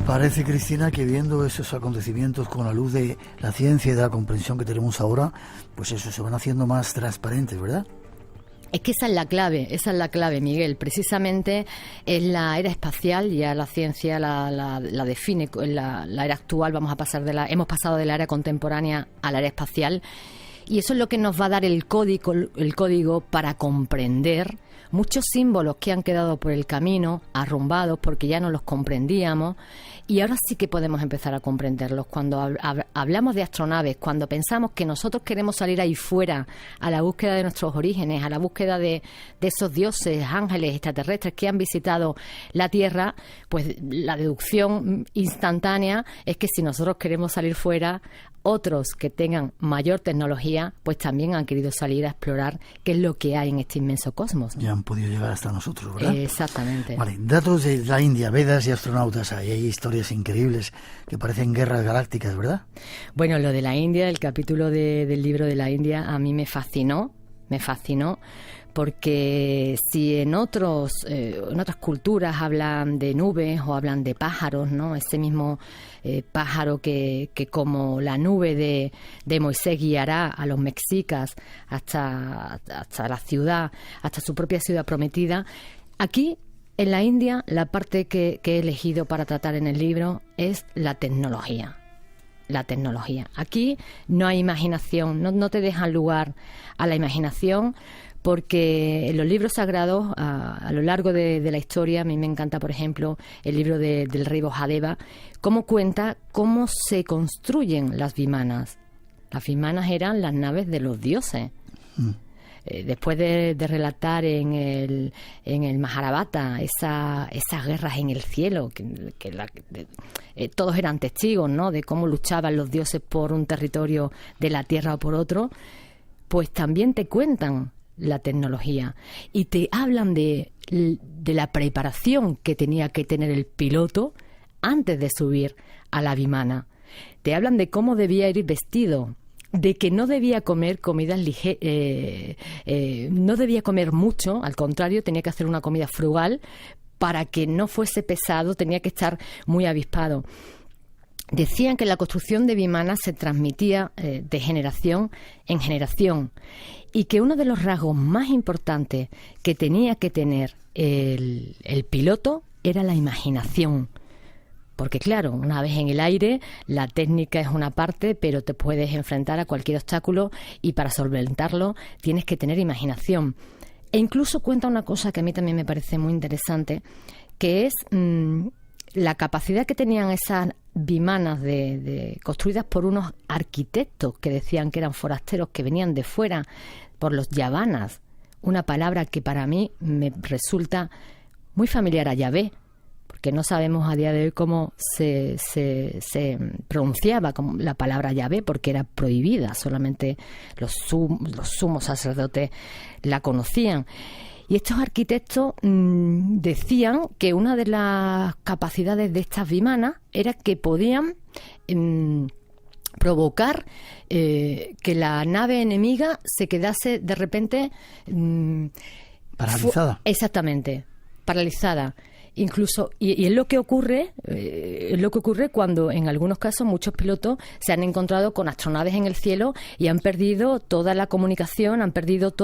Parece, Cristina, que viendo esos acontecimientos con la luz de la ciencia y de la comprensión que tenemos ahora, pues eso, se van haciendo más transparentes, ¿verdad? Es que esa es la clave, Miguel. Precisamente es la era espacial, ya la ciencia la define, la era actual, hemos pasado de la era contemporánea a la era espacial, y eso es lo que nos va a dar el código para comprender muchos símbolos que han quedado por el camino, arrumbados porque ya no los comprendíamos, y ahora sí que podemos empezar a comprenderlos. Cuando hablamos de astronaves, cuando pensamos que nosotros queremos salir ahí fuera a la búsqueda de nuestros orígenes, a la búsqueda de esos dioses, ángeles, extraterrestres que han visitado la Tierra, pues la deducción instantánea es que si nosotros queremos salir fuera, otros que tengan mayor tecnología, pues también han querido salir a explorar qué es lo que hay en este inmenso cosmos. Ya han podido llegar hasta nosotros, ¿verdad? Exactamente. Vale, datos de la India, Vedas y astronautas. Hay historias increíbles que parecen guerras galácticas, ¿verdad? Bueno, lo de la India, el capítulo del libro de la India, a mí me fascinó, porque si en otras culturas hablan de nubes o hablan de pájaros, ¿no? Ese mismo pájaro que como la nube de Moisés guiará a los mexicas hasta la ciudad, hasta su propia ciudad prometida. Aquí, en la India, la parte que he elegido para tratar en el libro es la tecnología. la tecnología. Aquí no hay imaginación, no te dejan lugar a la imaginación, porque en los libros sagrados, a lo largo de la historia, a mí me encanta, por ejemplo, el libro del rey Vajadeva, cómo cuenta cómo se construyen las vimanas. Las vimanas eran las naves de los dioses. Después de relatar en el Mahabharata esas guerras en el cielo, todos eran testigos, ¿no?, de cómo luchaban los dioses por un territorio de la tierra o por otro, pues también te cuentan la tecnología y te hablan de la preparación que tenía que tener el piloto antes de subir a la vimana. Te hablan de cómo debía ir vestido, de que no debía comer comidas no debía comer mucho, al contrario, tenía que hacer una comida frugal para que no fuese pesado, tenía que estar muy avispado. Decían que la construcción de vimanas se transmitía de generación en generación y que uno de los rasgos más importantes que tenía que tener el piloto era la imaginación. Porque claro, una vez en el aire, la técnica es una parte, pero te puedes enfrentar a cualquier obstáculo y para solventarlo tienes que tener imaginación. E incluso cuenta una cosa que a mí también me parece muy interesante, que es la capacidad que tenían esas vimanas construidas por unos arquitectos que decían que eran forasteros, que venían de fuera, por los yavanas, una palabra que para mí me resulta muy familiar a Yahvé, porque no sabemos a día de hoy cómo se pronunciaba como la palabra Yahvé, porque era prohibida, solamente los sumos sacerdotes la conocían. Y estos arquitectos decían que una de las capacidades de estas vimanas era que podían provocar que la nave enemiga se quedase de repente paralizada. Exactamente, paralizada. Incluso, y es lo que ocurre cuando en algunos casos muchos pilotos se han encontrado con astronaves en el cielo y han perdido toda la comunicación, han perdido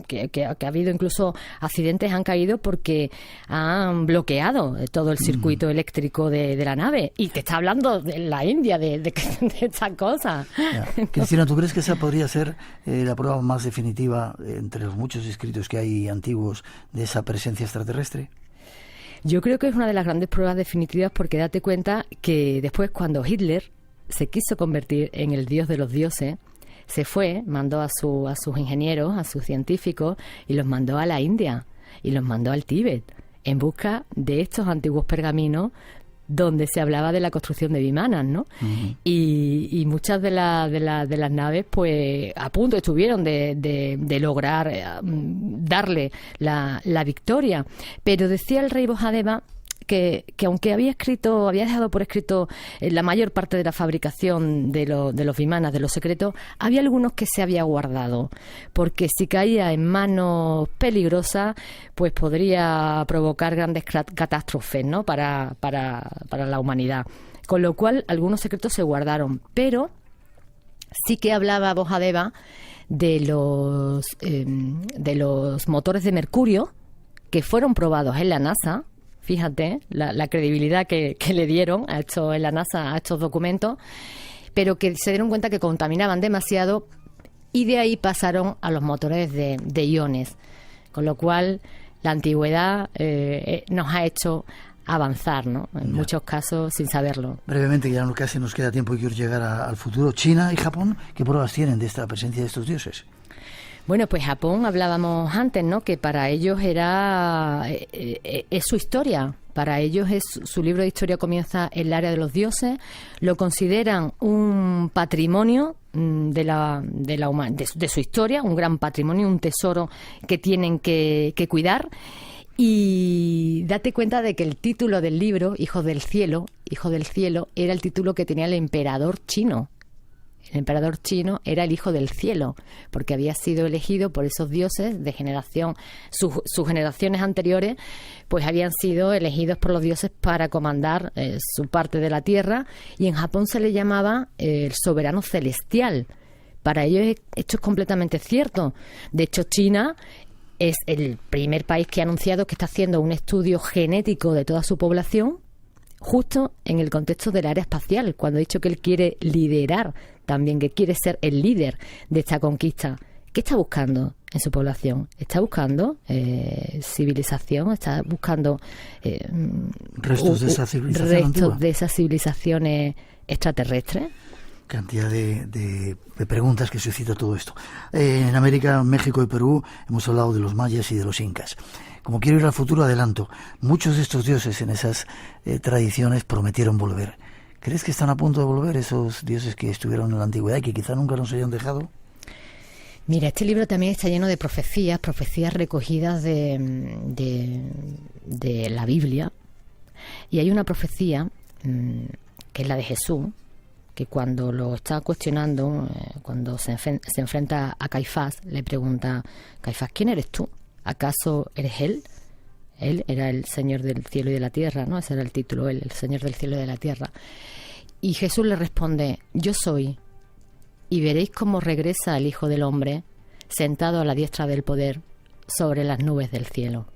que ha habido incluso accidentes, han caído porque han bloqueado todo el circuito eléctrico de la nave. Y te está hablando de la India, de estas cosas. Cristina, ¿tú crees que esa podría ser la prueba más definitiva entre los muchos escritos que hay antiguos de esa presencia extraterrestre? Yo creo que es una de las grandes pruebas definitivas, porque date cuenta que después, cuando Hitler se quiso convertir en el dios de los dioses, se fue, mandó a sus ingenieros, a sus científicos, y los mandó a la India y los mandó al Tíbet en busca de estos antiguos pergaminos donde se hablaba de la construcción de vimanas, ¿no? Uh-huh. Y muchas de las naves, pues, a punto estuvieron de lograr darle la victoria. Pero decía el rey Vajadeva que aunque había dejado por escrito la mayor parte de la fabricación de los vimanas, de los secretos, había algunos que se había guardado, porque si caía en manos peligrosas, pues podría provocar grandes catástrofes, ¿no?, para la humanidad. Con lo cual, algunos secretos se guardaron, pero sí que hablaba Vajadeva de los motores de mercurio que fueron probados en la NASA. Fíjate la credibilidad que le dieron en la NASA a estos documentos, pero que se dieron cuenta que contaminaban demasiado y de ahí pasaron a los motores de iones. Con lo cual, la antigüedad nos ha hecho avanzar, ¿no?, en muchos casos sin saberlo. Brevemente, ya casi nos queda tiempo y quiero llegar al futuro. China y Japón, ¿qué pruebas tienen de esta presencia de estos dioses? Bueno, pues Japón, hablábamos antes, ¿no?, que para ellos es su historia. Para ellos su libro de historia comienza en el área de los dioses. Lo consideran un patrimonio de su historia, un gran patrimonio, un tesoro que tienen que cuidar. Y date cuenta de que el título del libro, Hijo del Cielo, era el título que tenía el emperador chino. El emperador chino era el hijo del cielo, porque había sido elegido por esos dioses de generación. Sus generaciones anteriores, pues habían sido elegidos por los dioses para comandar su parte de la tierra, y en Japón se le llamaba el soberano celestial. Para ellos esto es completamente cierto. De hecho, China es el primer país que ha anunciado que está haciendo un estudio genético de toda su población, justo en el contexto del área espacial, cuando ha dicho que él quiere liderar también, que quiere ser el líder de esta conquista. ¿Qué está buscando en su población? ¿Está buscando civilización? ¿Está buscando restos de esa civilización antigua? De esas civilizaciones extraterrestres? Cantidad de preguntas que suscita todo esto. En América, México y Perú hemos hablado de los mayas y de los incas. Como quiero ir al futuro, adelanto. Muchos de estos dioses en esas tradiciones prometieron volver. ¿Crees que están a punto de volver esos dioses que estuvieron en la antigüedad y que quizá nunca nos hayan dejado? Mira, este libro también está lleno de profecías recogidas de la Biblia. Y hay una profecía, que es la de Jesús, que cuando lo está cuestionando, cuando se enfrenta a Caifás, le pregunta: Caifás, ¿quién eres tú? ¿Acaso eres él? Él era el Señor del cielo y de la tierra, ¿no? Ese era el título, él, el Señor del cielo y de la tierra. Y Jesús le responde: yo soy, y veréis cómo regresa el Hijo del Hombre, sentado a la diestra del poder, sobre las nubes del cielo.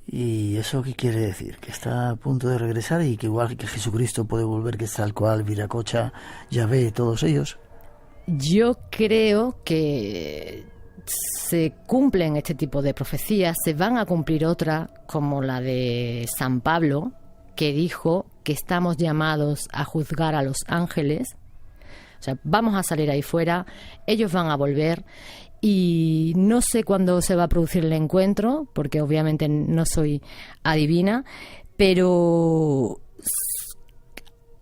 ¿Y eso qué quiere decir? ¿Que está a punto de regresar y que igual que Jesucristo puede volver, que es tal cual, Viracocha, Yahvé, todos ellos? Yo creo que se cumplen este tipo de profecías, se van a cumplir otras, como la de San Pablo, que dijo que estamos llamados a juzgar a los ángeles. O sea, vamos a salir ahí fuera, ellos van a volver. Y no sé cuándo se va a producir el encuentro, porque obviamente no soy adivina, pero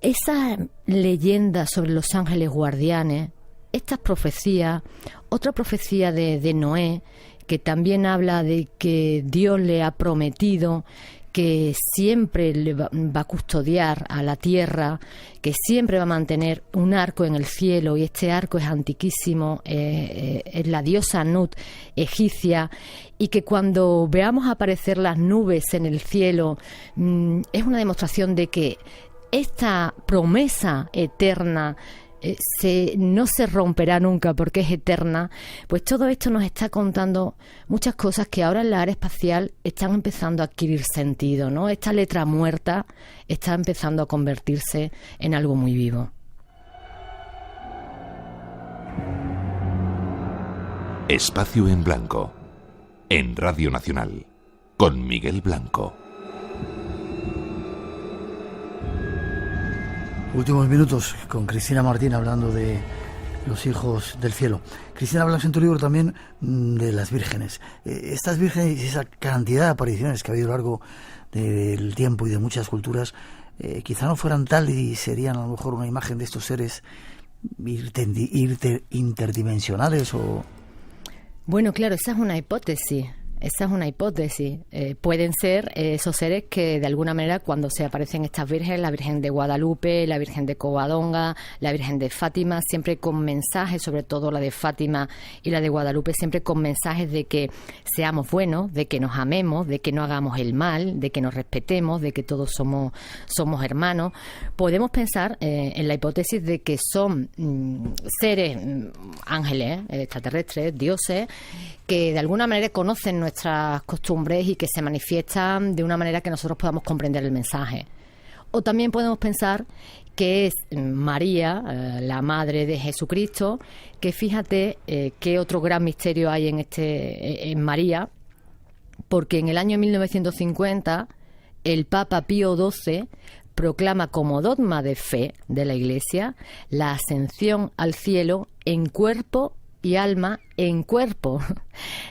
esa leyenda sobre los ángeles guardianes, estas profecías, otra profecía de Noé, que también habla de que Dios le ha prometido que siempre le va a custodiar a la tierra, que siempre va a mantener un arco en el cielo, y este arco es antiquísimo, es la diosa Nut egipcia, y que cuando veamos aparecer las nubes en el cielo, es una demostración de que esta promesa eterna no se romperá nunca porque es eterna. Pues todo esto nos está contando muchas cosas que ahora en la área espacial están empezando a adquirir sentido, ¿no? Esta letra muerta está empezando a convertirse en algo muy vivo. Espacio en Blanco, en Radio Nacional, con Miguel Blanco. Últimos minutos con Cristina Martín hablando de los hijos del cielo. Cristina, hablas en tu libro también de las vírgenes. Estas vírgenes y esa cantidad de apariciones que ha habido a lo largo del tiempo y de muchas culturas, quizá no fueran tal y serían a lo mejor una imagen de estos seres interdimensionales o... Bueno, claro, esa es una hipótesis. Pueden ser esos seres que de alguna manera, cuando se aparecen estas vírgenes, la Virgen de Guadalupe, la Virgen de Covadonga, la Virgen de Fátima, siempre con mensajes, sobre todo la de Fátima y la de Guadalupe, siempre con mensajes de que seamos buenos, de que nos amemos, de que no hagamos el mal, de que nos respetemos, de que todos somos hermanos. Podemos pensar en la hipótesis de que son seres, ángeles, extraterrestres, dioses, que de alguna manera conocen nuestras costumbres y que se manifiestan de una manera que nosotros podamos comprender el mensaje. O también podemos pensar que es María, la madre de Jesucristo, que fíjate qué otro gran misterio hay en María, porque en el año 1950 el Papa Pío XII proclama como dogma de fe de la Iglesia la ascensión al cielo en cuerpo y alma en cuerpo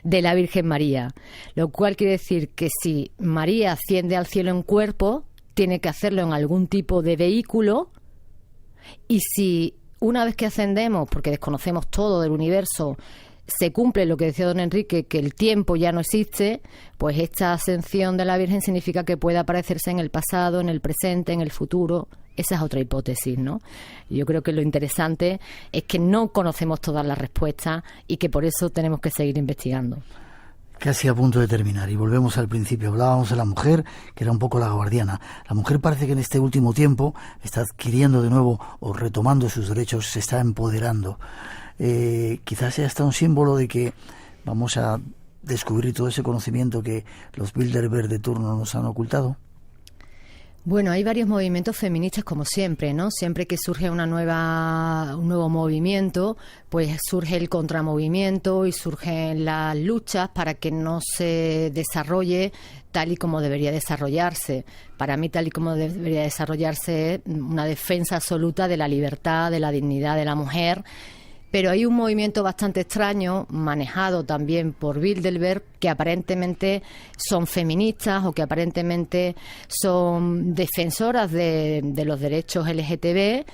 de la Virgen María, lo cual quiere decir que si María asciende al cielo en cuerpo, tiene que hacerlo en algún tipo de vehículo, y si una vez que ascendemos, porque desconocemos todo del universo, se cumple lo que decía don Enrique, que el tiempo ya no existe, pues esta ascensión de la Virgen significa que puede aparecerse en el pasado, en el presente, en el futuro. Esa es otra hipótesis, ¿no? Yo creo que lo interesante es que no conocemos todas las respuestas y que por eso tenemos que seguir investigando. Casi a punto de terminar, y volvemos al principio. Hablábamos de la mujer, que era un poco la guardiana. La mujer parece que en este último tiempo está adquiriendo de nuevo o retomando sus derechos, se está empoderando. Quizás sea hasta un símbolo de que vamos a descubrir todo ese conocimiento que los Bilderberg de turno nos han ocultado. Bueno, hay varios movimientos feministas como siempre, ¿no? Siempre que surge un nuevo movimiento, pues surge el contramovimiento y surgen las luchas para que no se desarrolle tal y como debería desarrollarse. Para mí, tal y como debería desarrollarse es una defensa absoluta de la libertad, de la dignidad de la mujer. Pero hay un movimiento bastante extraño, manejado también por Bilderberg, que aparentemente son feministas o que aparentemente son defensoras de los derechos LGTB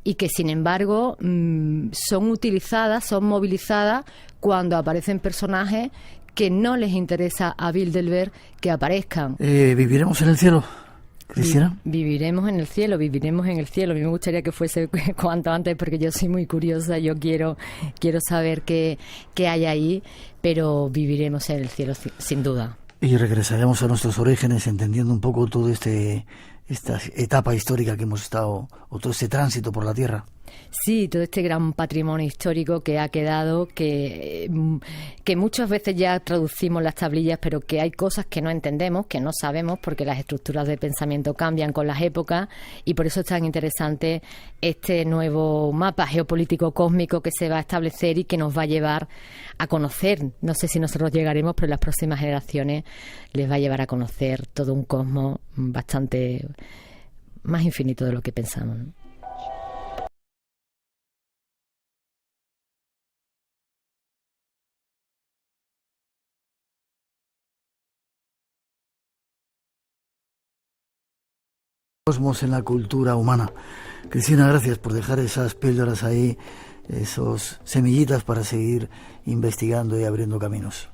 y que, sin embargo, son utilizadas, son movilizadas cuando aparecen personajes que no les interesa a Bilderberg que aparezcan. ¿Viviremos en el cielo, Cristina? Viviremos en el cielo, viviremos en el cielo. A mí me gustaría que fuese cuanto antes porque yo soy muy curiosa, yo quiero saber qué hay ahí, pero viviremos en el cielo sin duda. Y regresaremos a nuestros orígenes entendiendo un poco todo esta etapa histórica que hemos estado, o todo este tránsito por la Tierra. Sí, todo este gran patrimonio histórico que ha quedado, que muchas veces ya traducimos las tablillas, pero que hay cosas que no entendemos, que no sabemos, porque las estructuras de pensamiento cambian con las épocas, y por eso es tan interesante este nuevo mapa geopolítico cósmico que se va a establecer y que nos va a llevar a conocer, no sé si nosotros llegaremos, pero las próximas generaciones les va a llevar a conocer todo un cosmos bastante más infinito de lo que pensamos, ¿no? Cosmos en la cultura humana. Cristina, gracias por dejar esas píldoras ahí, esos semillitas para seguir investigando y abriendo caminos.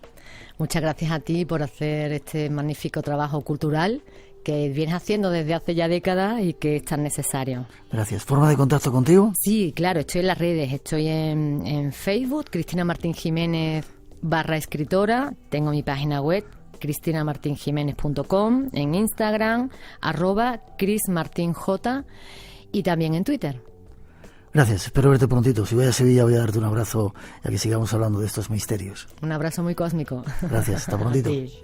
Muchas gracias a ti por hacer este magnífico trabajo cultural que vienes haciendo desde hace ya décadas y que es tan necesario. Gracias. ¿Forma de contacto contigo? Sí, claro, estoy en las redes, estoy en Facebook, Cristina Martín Jiménez /escritora, tengo mi página web cristina-martinjiménez.com, en Instagram @chrismartinj y también en Twitter. Gracias, espero verte prontito. Si voy a Sevilla voy a darte un abrazo y a que sigamos hablando de estos misterios. Un abrazo muy cósmico. Gracias, hasta prontito. Sí.